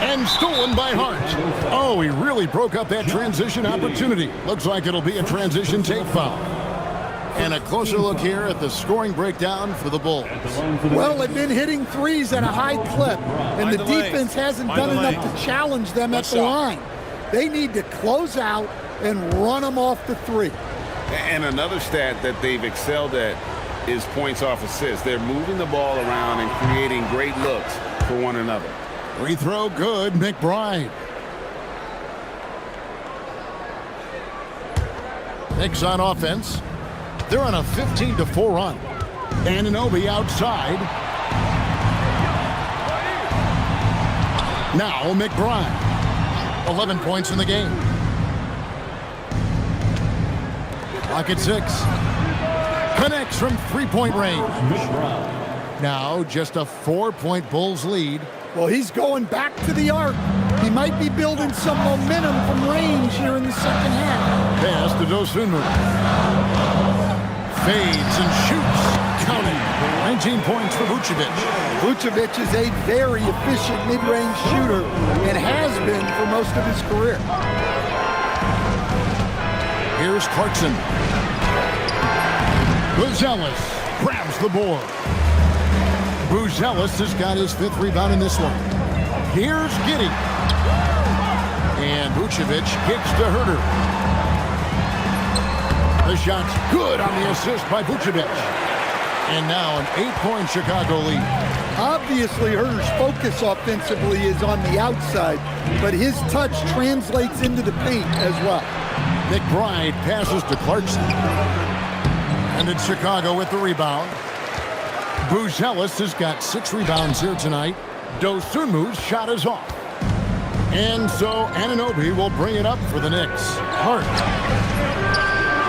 And stolen by Hart. Oh, he really broke up that transition opportunity. Looks like it'll be a transition take foul. And a closer look here at the scoring breakdown for the Bulls. Well, they've been hitting threes at a high clip, and the defense hasn't done enough to challenge them at the line. They need to close out and run them off the three. And another stat that they've excelled at is points off assists. They're moving the ball around and creating great looks for one another. Free throw good, McBride. Knicks on offense. They're on a 15-4 run. Anunoby outside. Now McBride. 11 points in the game. Clock at 6. Connects from three-point range. Now just a 4-point Bulls lead. Well, he's going back to the arc. He might be building some momentum from range here in the second half. Pass to Dosunmu. Fades and shoots. Counting. 19 points for Vucevic. Vucevic is a very efficient mid-range shooter and has been for most of his career. Here's Clarkson. Buzelis grabs the board. Buzelis has got his 5th rebound in this one. Here's Giddey. And Vucevic kicks to Herter. The shot's good on the assist by Vucevic. And now an 8-point Chicago lead. Obviously, Herter's focus offensively is on the outside, but his touch translates into the paint as well. McBride passes to Clarkson. And it's Chicago with the rebound. Buzelis has got 6 rebounds here tonight. Dosunmu's shot is off. And so Anunoby will bring it up for the Knicks. Hart.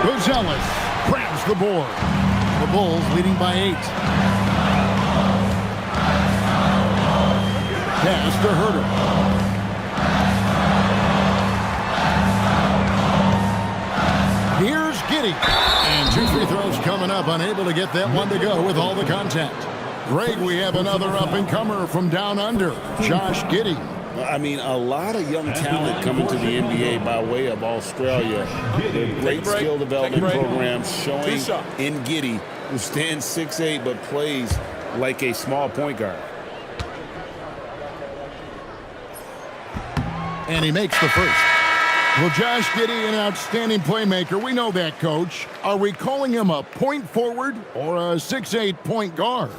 Buzelis grabs the board. The Bulls leading by 8. Pass to Herter. Here's Giddey. And 2 free throws coming up. Unable to get that one to go with all the contact. Greg, we have another up-and-comer from down under, Josh Giddey. I mean, a lot of young talent coming to the NBA by way of Australia. Great skill development programs showing in Giddey, who stands 6'8", but plays like a small point guard. And he makes the first. Well, Josh Giddey, an outstanding playmaker. We know that, Coach. Are we calling him a point forward or a 6'8" point guard?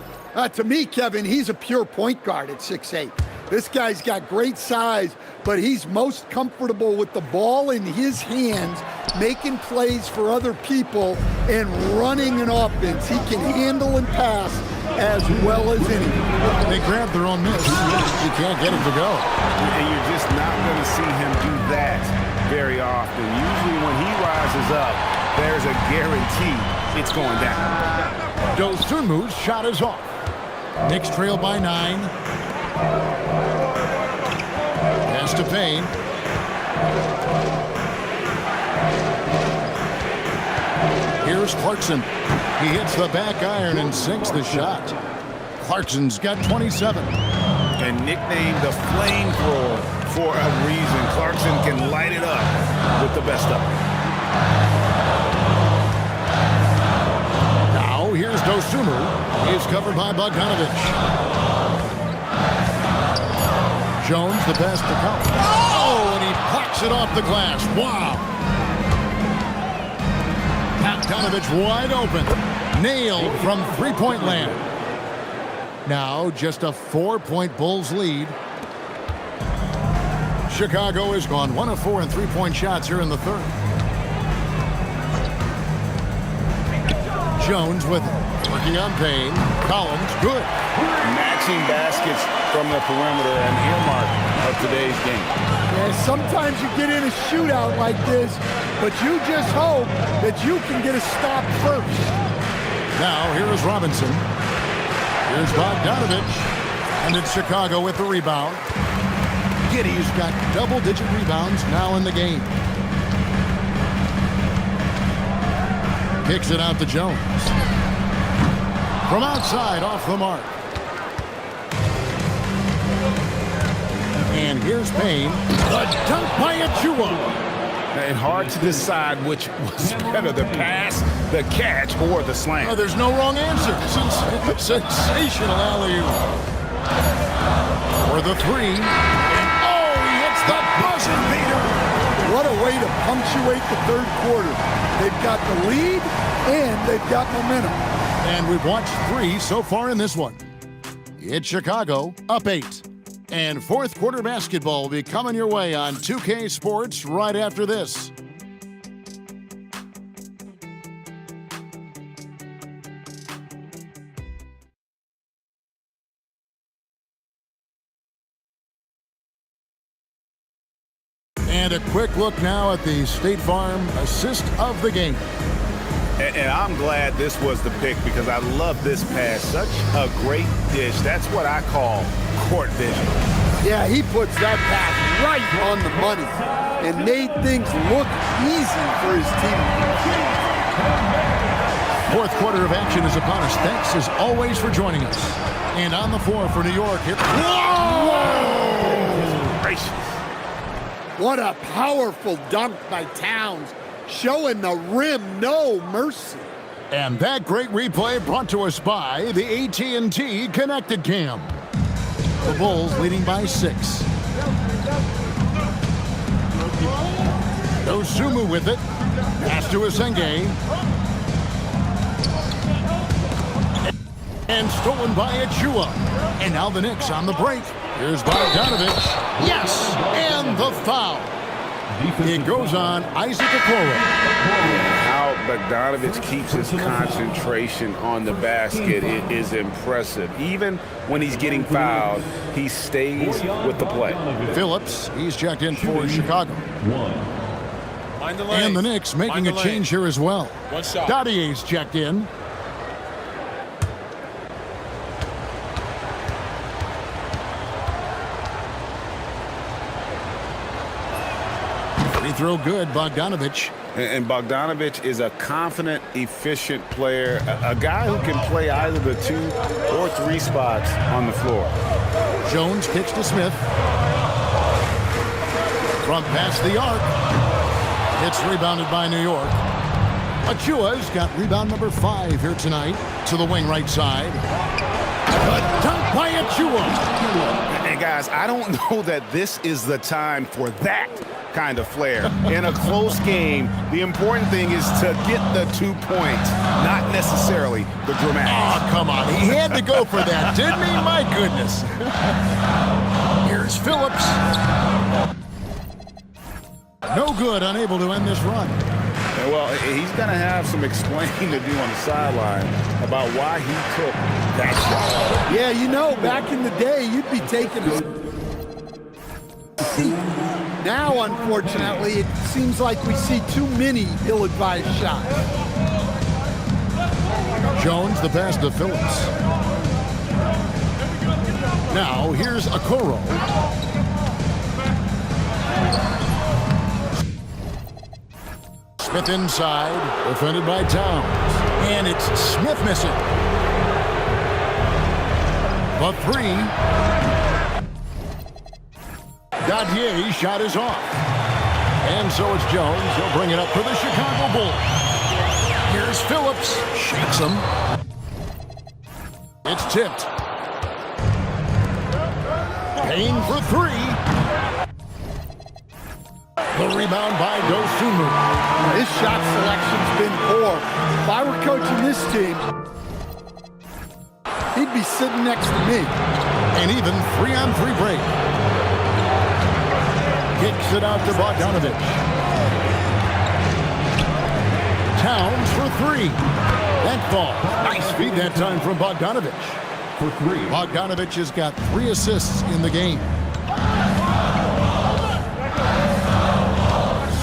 To me, Kevin, he's a pure point guard at 6'8". This guy's got great size, but he's most comfortable with the ball in his hands, making plays for other people and running an offense. He can handle and pass as well as anyone. They grab their own miss. You can't get it to go. And you're just not going to see him do that very often. Usually when he rises up, there's a guarantee it's going down. Dosunmu's shot is off. Knicks trail by 9. Pass to Payne. Here's Clarkson. He hits the back iron and sinks the shot. Clarkson's got 27. And nicknamed the flamethrower for a reason. Clarkson can light it up with the best of them. Dosunmu is covered by Bogdanovich. Jones, the pass to Collins. Oh, and he blocks it off the glass. Wow. Bogdanovich wide open. Nailed from three-point land. Now just a 4-point Bulls lead. Chicago has gone 1 of 4 in three-point shots here in the third. Jones with it. Working on Payne. Collins, good. Matching baskets from the perimeter and earmark of today's game. Yeah, sometimes you get in a shootout like this, but you just hope that you can get a stop first. Now here is Robinson. Here's Bogdanovich. And it's Chicago with the rebound. Giddey's got double-digit rebounds now in the game. Kicks it out to Jones. From outside, off the mark. And here's Payne. The dunk by Achua. And hard to decide which was better, the pass, the catch, or the slam. Oh, there's no wrong answer. Sensational alley-oop. For the three. And oh, he hits the buzzer beater. What a way to punctuate the third quarter. They've got the lead, and they've got momentum. And we've watched 3 so far in this one. It's Chicago, up 8. And fourth quarter basketball will be coming your way on 2K Sports right after this. And a quick look now at the State Farm assist of the game. And I'm glad this was the pick because I love this pass. Such a great dish. That's what I call court vision. Yeah, he puts that pass right on the money and made things look easy for his team. Fourth quarter of action is upon us. Thanks as always for joining us. And on the floor for New York. Whoa! Gracious. What a powerful dunk by Towns. Showing the rim no mercy. And that great replay brought to us by the AT&T Connected Cam. The Bulls leading by 6. Dosunmu with it. Pass to Asenge. And stolen by Achua. And now the Knicks on the break. Here's Bogdanovich. Yes! And the foul. It goes on Isaac Okoro. How Bogdanovich keeps his concentration on the basket is impressive. Even when he's getting fouled, he stays with the play. Phillips, he's checked in for Chicago. And the Knicks making a change here as well. One shot. Dottier's checked in. Free throw good, Bogdanovich. And Bogdanovich is a confident, efficient player, a guy who can play either the 2 or 3 spots on the floor. Jones kicks to Smith. Front past the arc. It's rebounded by New York. Achua's got rebound number 5 here tonight to the wing right side. A dunk by Achua. And guys, I don't know that this is the time for that kind of flair. In a close game, the important thing is to get the 2 points, not necessarily the dramatics. Oh, come on. He had to go for that, didn't he? My goodness. Here's Phillips. No good, unable to end this run. Well, he's going to have some explaining to do on the sideline about why he took that shot. Yeah, you know, back in the day, you'd be taking a seat. Now, unfortunately, it seems like we see too many ill-advised shots. Jones, the pass to Phillips. Now, here's Okoro. Smith inside, defended by Towns. And it's Smith missing. The 3. Gaudier shot is off. And so it's Jones. He'll bring it up for the Chicago Bulls. Here's Phillips. Shakes him. It's tipped. Payne for three. The rebound by Dosunmu. His shot selection's been poor. If I were coaching this team, he'd be sitting next to me. An even 3-on-3 break. Kicks it out to Bogdanovich. Towns for three. That ball. Nice feed that time from Bogdanovich. For three. Bogdanovich has got 3 assists in the game.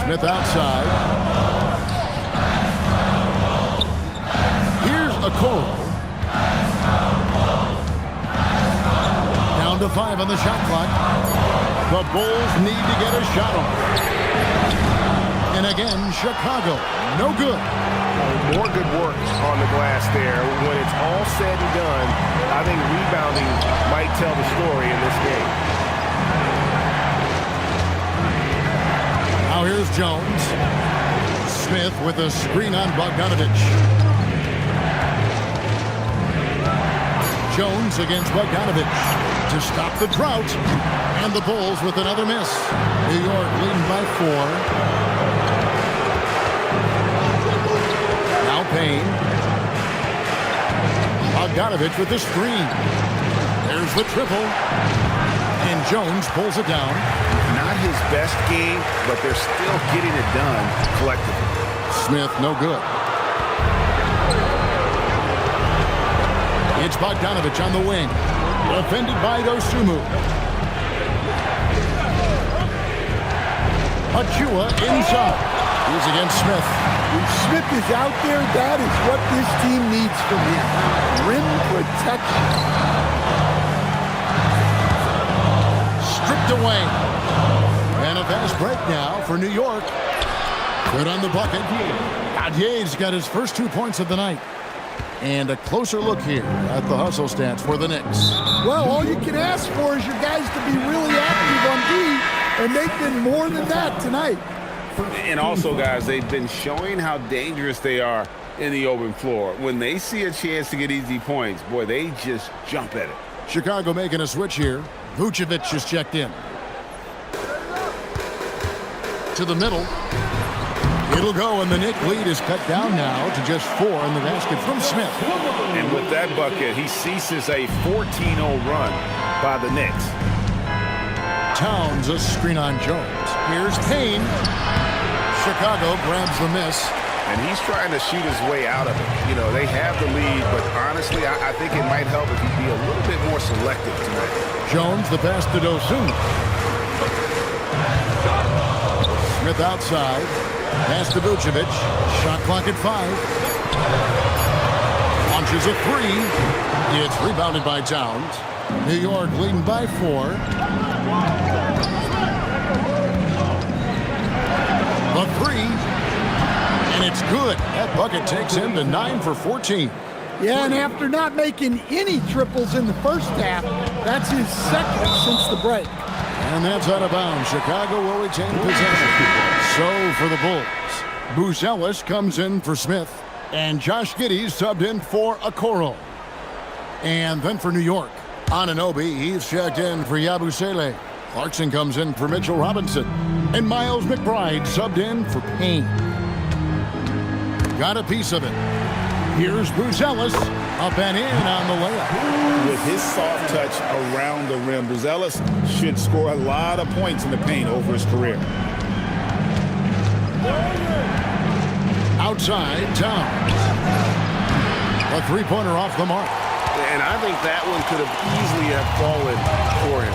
Smith outside. Here's Okoro. Down to 5 on the shot clock. The Bulls need to get a shot off. And again, Chicago, no good. More good work on the glass there. When it's all said and done, I think rebounding might tell the story in this game. Now here's Jones. Smith with a screen on Bogdanovich. Jones against Bogdanovich to stop the drought. And the Bulls with another miss. New York leading by 4. Now Payne. Bogdanovich with the screen. There's the triple. And Jones pulls it down. Not his best game, but they're still getting it done collectively. Smith, no good. It's Bogdanovich on the wing. Defended by Dosunmu. Achua inside. He's against Smith. When Smith is out there, that is what this team needs from him. Rim protection. Stripped away. And a fast break now for New York. Good on the bucket. Adier's got his first 2 points of the night. And a closer look here at the hustle stats for the Knicks. Well, all you can ask for is your guys to be really active on D, and they've been more than that tonight. And also, guys, they've been showing how dangerous they are in the open floor. When they see a chance to get easy points, boy, they just jump at it. Chicago making a switch here. Vucevic is checked in. To the middle. It'll go, and the Knicks lead is cut down now to just 4 in the basket from Smith. And with that bucket, he ceases a 14-0 run by the Knicks. Towns a screen on Jones. Here's Payne. Chicago grabs the miss. And he's trying to shoot his way out of it. You know, they have the lead, but honestly, I think it might help if he'd be a little bit more selective tonight. Jones, the pass to Dosunmu. Smith outside. Pass to Vucevic. Shot clock at 5. Launches a 3. It's rebounded by Towns. New York leading by 4. The 3. And it's good. That bucket takes him to 9 for 14. Yeah, and after not making any triples in the first half, that's his second since the break. And that's out of bounds. Chicago will retain possession. So for the Bulls, Buzelis comes in for Smith, and Josh Giddey subbed in for Okoro. And then for New York, Anunoby, he's checked in for Yabusele. Clarkson comes in for Mitchell Robinson, and Miles McBride subbed in for Payne. Got a piece of it. Here's Buzelis, up and in on the layup. With his soft touch around the rim, Buzelis should score a lot of points in the paint over his career. Outside, Towns. A three-pointer off the mark. And I think that one could have easily have fallen for him.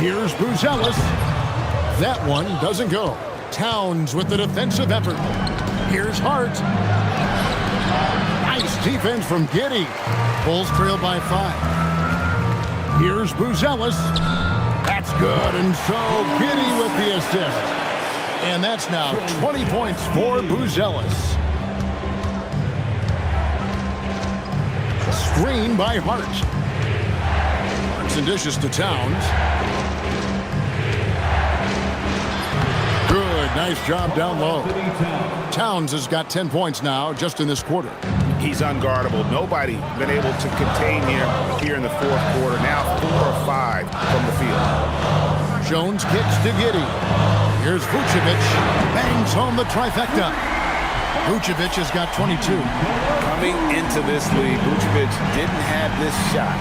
Here's Buzelis. That one doesn't go. Towns with the defensive effort. Here's Hart. Nice defense from Giddey. Bulls trail by 5. Here's Buzelis. That's good, and so Giddey with the assist. And that's now 20 points for Buzelis. Screen by Hart. Hart's and dishes to Towns. Good, nice job down low. Towns has got 10 points now just in this quarter. He's unguardable. Nobody been able to contain him here in the fourth quarter. Now 4 or 5 from the field. Jones kicks to Giddey. Here's Vucevic. Bangs home the trifecta. Vucevic has got 22. Coming into this league, Vucevic didn't have this shot.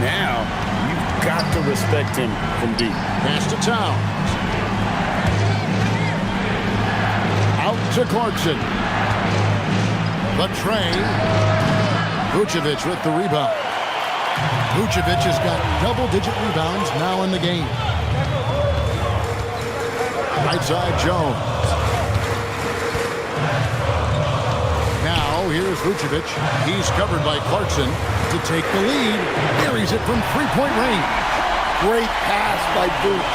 Now, you've got to respect him from deep. Pass to Towns. Out to Clarkson. The tray. Vucevic with the rebound. Vucevic has got double-digit rebounds now in the game. Right side, Jones. Now, here's Vucevic. He's covered by Clarkson to take the lead. Carries it from three-point range. Great pass by Vooch.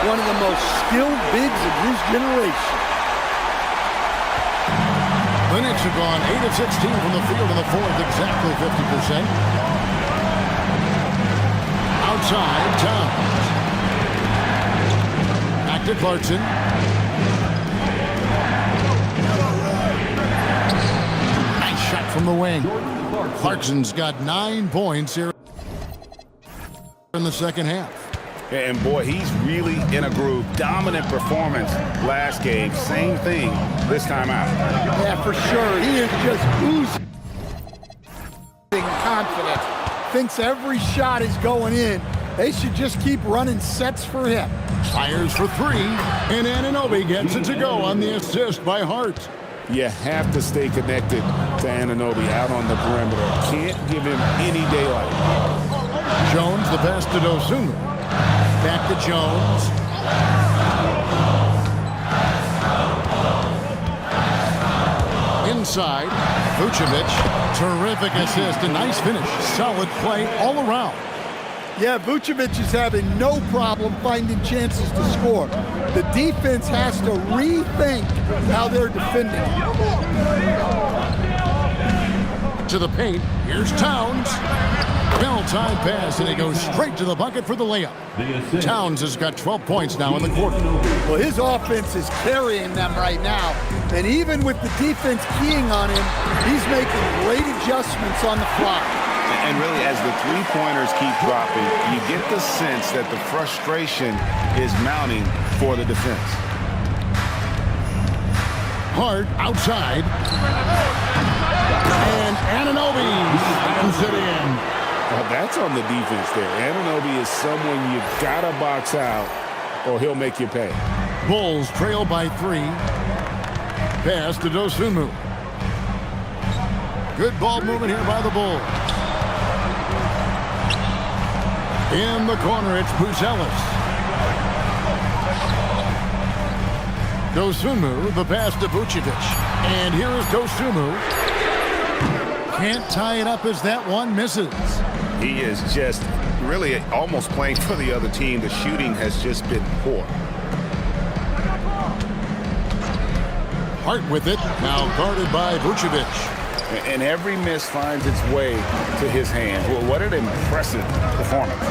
One of the most skilled bigs of his generation. The Knicks have gone 8 of 16 from the field in the fourth, exactly 50%. Outside, Towns. Back to Clarkson. Nice shot from the wing. Clarkson's got 9 points here in the second half. And boy, he's really in a groove. Dominant performance last game. Same thing this time out. Yeah, for sure. He is just oozing confidence. Thinks every shot is going in. They should just keep running sets for him. Fires for 3, and Anunoby gets it to go on the assist by Hart. You have to stay connected to Anunoby out on the perimeter. Can't give him any daylight. Jones, the pass to Dosunmu. Back to Jones. Inside, Vucevic. Terrific assist, a nice finish. Solid play all around. Yeah, Vucevic is having no problem finding chances to score. The defense has to rethink how they're defending. To the paint, here's Towns. Bell-time pass, and he goes straight to the bucket for the layup. Towns has got 12 points now in the quarter. Well, his offense is carrying them right now. And even with the defense keying on him, he's making great adjustments on the fly. And really, as the three-pointers keep dropping, you get the sense that the frustration is mounting for the defense. Hart outside. And Anunoby slams it in. Well, that's on the defense there. Anunoby is someone you gotta box out or he'll make you pay. Bulls trail by 3. Pass to Dosunmu. Good ball movement here by the Bulls. In the corner, it's Buzelis. Dosunmu, the pass to Vucevic. And here is Dosunmu. Can't tie it up as that one misses. He is just really almost playing for the other team. The shooting has just been poor. Hart with it, now guarded by Vucevic. And every miss finds its way to his hand. Well, what an impressive performance.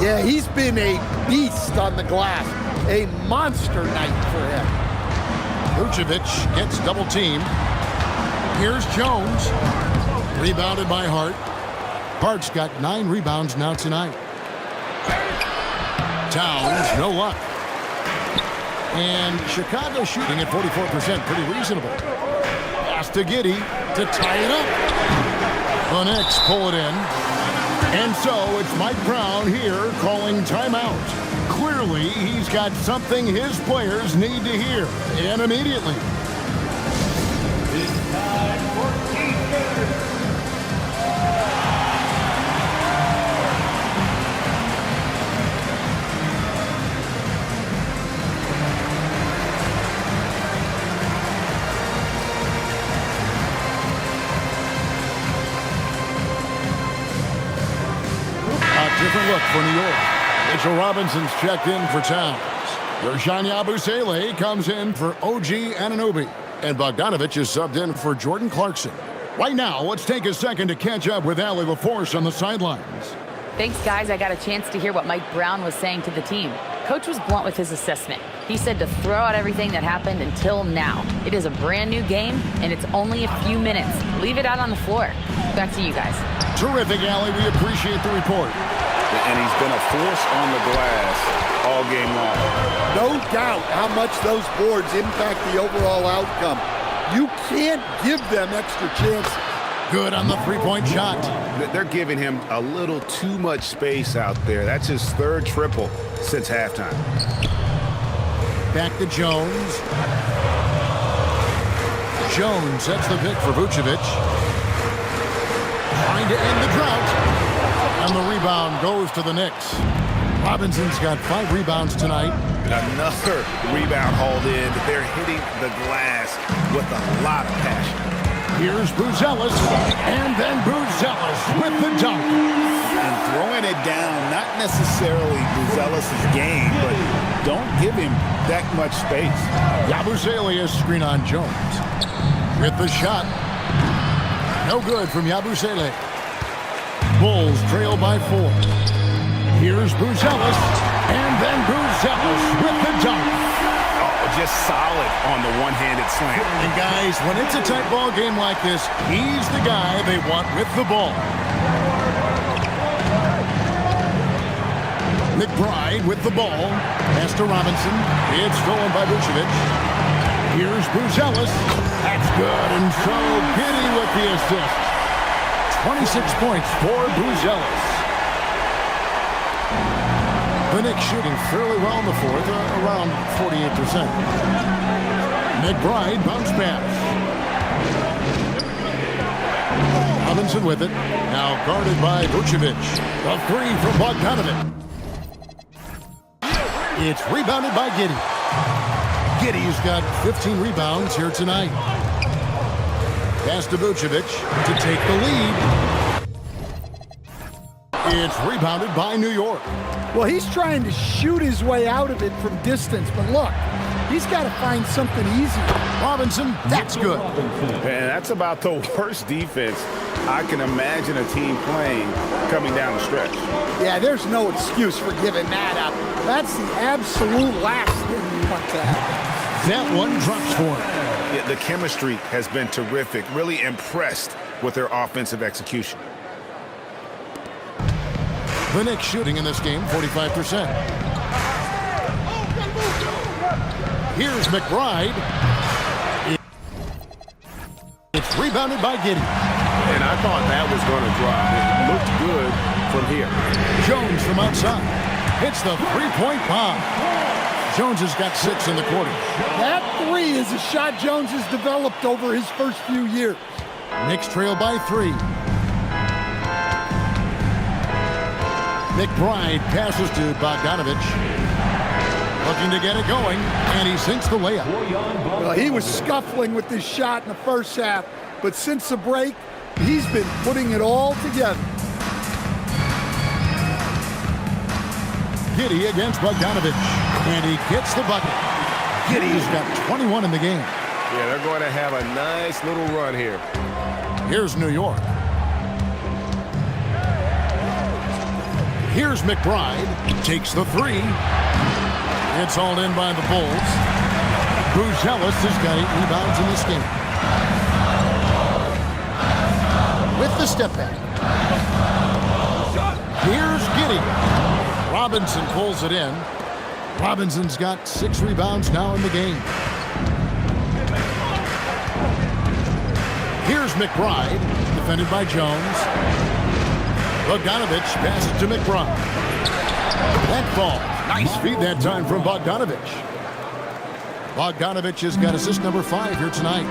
Yeah, he's been a beast on the glass. A monster night for him. Vucevic gets double teamed. Here's Jones. Rebounded by Hart. Hart's got 9 rebounds now tonight. Towns, no luck. And Chicago shooting at 44%, pretty reasonable. Pass to Giddey to tie it up. The Knicks pull it in. And so it's Mike Brown here calling timeout. Clearly, he's got something his players need to hear, and immediately. It's time for defense. Different look for New York. Mitchell Robinson's checked in for Towns. Yershani Abusele comes in for OG Anunoby. And Bogdanovich is subbed in for Jordan Clarkson. Right now, let's take a second to catch up with Allie LaForce on the sidelines. Thanks, guys. I got a chance to hear what Mike Brown was saying to the team. Coach was blunt with his assessment. He said to throw out everything that happened until now. It is a brand new game, and it's only a few minutes. Leave it out on the floor. Back to you guys. Terrific, Allie. We appreciate the report. And he's been a force on the glass all game long. No doubt how much those boards impact the overall outcome. You can't give them extra chances. Good on the three-point shot. They're giving him a little too much space out there. That's his third triple since halftime. Back to Jones. Jones sets the pick for Vucevic. Trying to end the drought. And the rebound goes to the Knicks. Robinson's got 5 rebounds tonight. Another rebound hauled in. They're hitting the glass with a lot of passion. Here's Buzelis, and then Buzelis with the dunk. And throwing it down, not necessarily Buzelis' game, but don't give him that much space. Yabusele screen on Jones. With the shot. No good from Yabusele. Bulls trail by 4. Here's Buzelis, and then Buzelis with the dunk. Just solid on the one-handed slam. And guys, when it's a tight ball game like this, he's the guy they want with the ball. McBride with the ball. Pass to Robinson. It's stolen by Vucevic. Here's Buzelis. That's good, and so Giddey with the assist. 26 points for Buzelis. The Knicks shooting fairly well in the fourth, around 48%. McBride bounce pass. Robinson with it. Now guarded by Vucevic. The three from Bogdanovic. It's rebounded by Giddey. Giddey's got 15 rebounds here tonight. Pass to Vucevic to take the lead. It's rebounded by New York. Well, he's trying to shoot his way out of it from distance, but look, he's got to find something easy. Robinson, that's good. Man, that's about the worst defense I can imagine a team playing coming down the stretch. Yeah, there's no excuse for giving that up. That's the absolute last thing you want to have. That one drops for him. Yeah, the chemistry has been terrific. Really impressed with their offensive execution. The Knicks shooting in this game, 45%. Here's McBride. It's rebounded by Giddey. And I thought that was going to drop. It looked good from here. Jones from outside. Hits the three-point bomb. Jones has got 6 in the quarter. That 3 is a shot Jones has developed over his first few years. Knicks trail by 3. McBride passes to Bogdanovic. Looking to get it going, and he sinks the layup. Well, he was scuffling with this shot in the first half, but since the break, he's been putting it all together. Giddey against Bogdanovic, and he gets the bucket. Giddey's got 21 in the game. Yeah, they're going to have a nice little run here. Here's New York. Here's McBride. Takes the 3. It's hauled in by the Bulls. Buzelis has got 8 rebounds in this game. With the step back. Here's Giddey. Robinson pulls it in. Robinson's got 6 rebounds now in the game. Here's McBride, defended by Jones. Bogdanovic passes to McBride. That ball. Nice feed that time from Bogdanovic. Bogdanovic has got assist number 5 here tonight.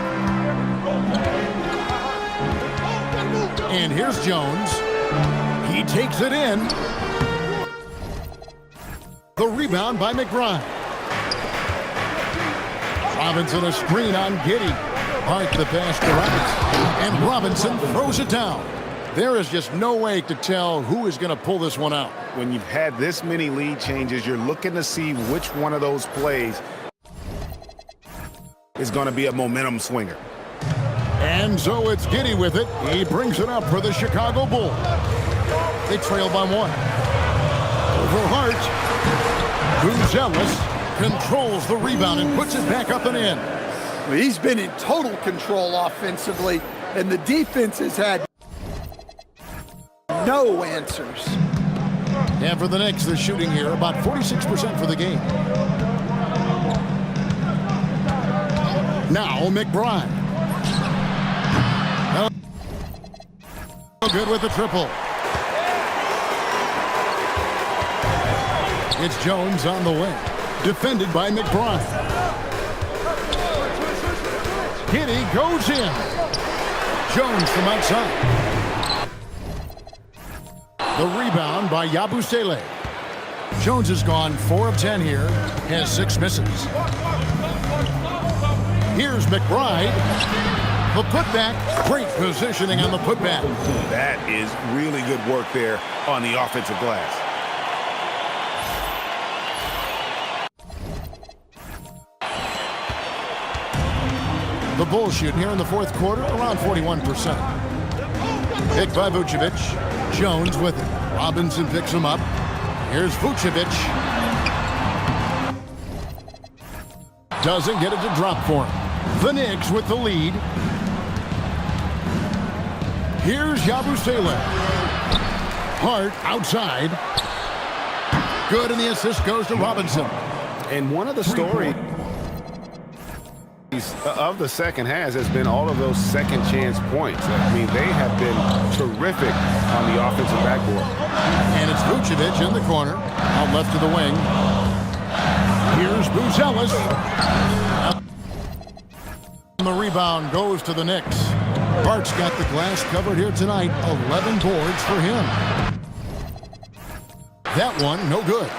And here's Jones. He takes it in. The rebound by McBride. Robinson a screen on Giddey. Hart the pass to Robinson. And Robinson throws it down. There is just no way to tell who is going to pull this one out. When you've had this many lead changes, you're looking to see which one of those plays is going to be a momentum swinger. And so it's Giddey with it. He brings it up for the Chicago Bulls. They trail by 1. Over Hart. Buzelis controls the rebound and puts it back up and in. Well, he's been in total control offensively, and the defense has had no answers. And for the Knicks, they're shooting here about 46% for the game. Now McBride. Good with the triple. It's Jones on the wing. Defended by McBride. Giddey goes in. Jones from outside. The rebound by Yabusele. Jones has gone 4 of 10 here. Has 6 misses. Here's McBride. The putback. Great positioning on the putback. That is really good work there on the offensive glass. The Bulls shoot here in the fourth quarter around 41%. Picked by Vucevic. Jones with it. Robinson picks him up. Here's Vucevic. Doesn't get it to drop for him. The Knicks with the lead. Here's Yabusele. Hart outside. Good, and the assist goes to Robinson. And one of the stories of the second half has been all of those second chance points. I mean, they have been terrific on the offensive backboard. And it's Vucevic in the corner, out left to the wing. Here's Buzelis. And the rebound goes to the Knicks. Hart's got the glass covered here tonight. 11 boards for him. That one, no good.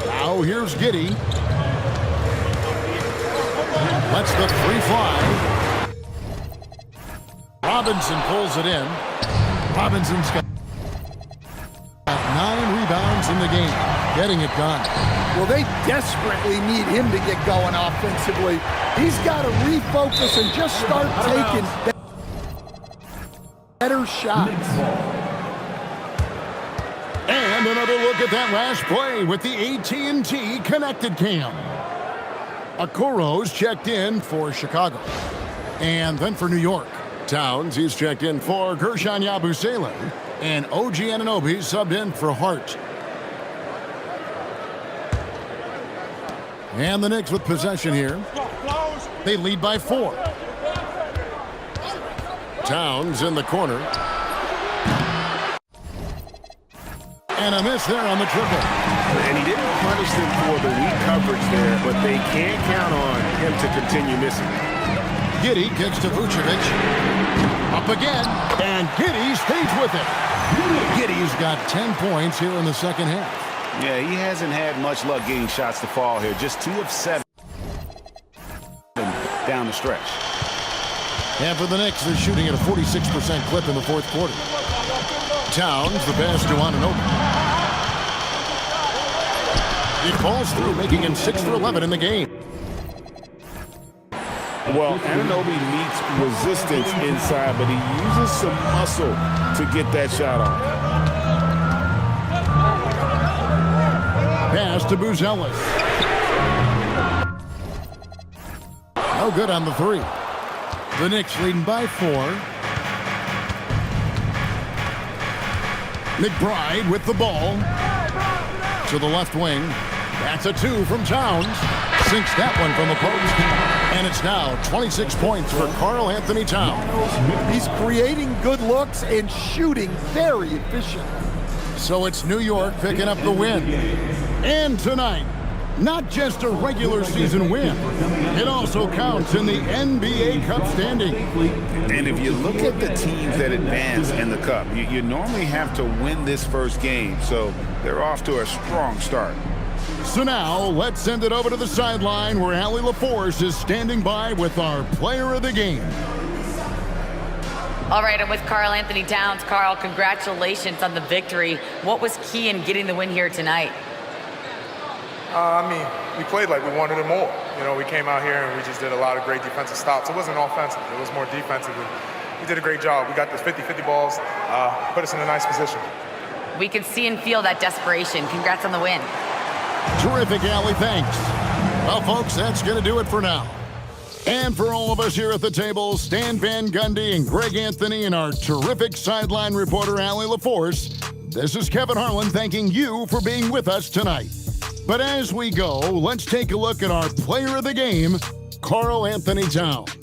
Now here's Giddey. Lets the 3 fly. Robinson pulls it in. Robinson's got 9 rebounds in the game. Getting it done. Well, they desperately need him to get going offensively. He's got to refocus and just start taking better shots. And another look at that last play with the AT&T Connected Cam. Okoro's checked in for Chicago. And then for New York. Towns, he's checked in for Gershon Yabusele. And OG Anunoby subbed in for Hart. And the Knicks with possession here. They lead by 4. Towns in the corner. And a miss there on the triple. And he didn't punish them for the weak coverage there, but they can't count on him to continue missing. Giddey gets to Vucevic. Up again. And Giddey stays with it. Giddey's got 10 points here in the second half. Yeah, he hasn't had much luck getting shots to fall here. Just 2 of 7 down the stretch. And for the Knicks, they're shooting at a 46% clip in the fourth quarter. Towns, the pass to Anunoby. He falls through, making him 6 for 11 in the game. Well, Anunoby meets resistance inside, but he uses some muscle to get that shot off. Pass to Buzelis. No good on the 3. The Knicks leading by 4. McBride with the ball. To the left wing. That's a 2 from Towns. Sinks that one from the post. And it's now 26 points for Karl Anthony Towns. He's creating good looks and shooting very efficient. So it's New York picking up the win. And tonight, not just a regular season win, it also counts in the NBA Cup standing. And if you look at the teams that advance in the Cup, you normally have to win this first game, so they're off to a strong start. So now, let's send it over to the sideline where Allie LaForce is standing by with our player of the game. All right, I'm with Karl Anthony Towns. Karl, congratulations on the victory. What was key in getting the win here tonight? We played like we wanted it more. You know, we came out here and we just did a lot of great defensive stops. It wasn't offensive. It was more defensive. We did a great job. We got the 50-50 balls, put us in a nice position. We could see and feel that desperation. Congrats on the win. Terrific, Allie. Thanks. Well, folks, that's going to do it for now. And for all of us here at the table, Stan Van Gundy and Greg Anthony and our terrific sideline reporter, Allie LaForce, this is Kevin Harlan thanking you for being with us tonight. But as we go, let's take a look at our player of the game, Karl Anthony Towns.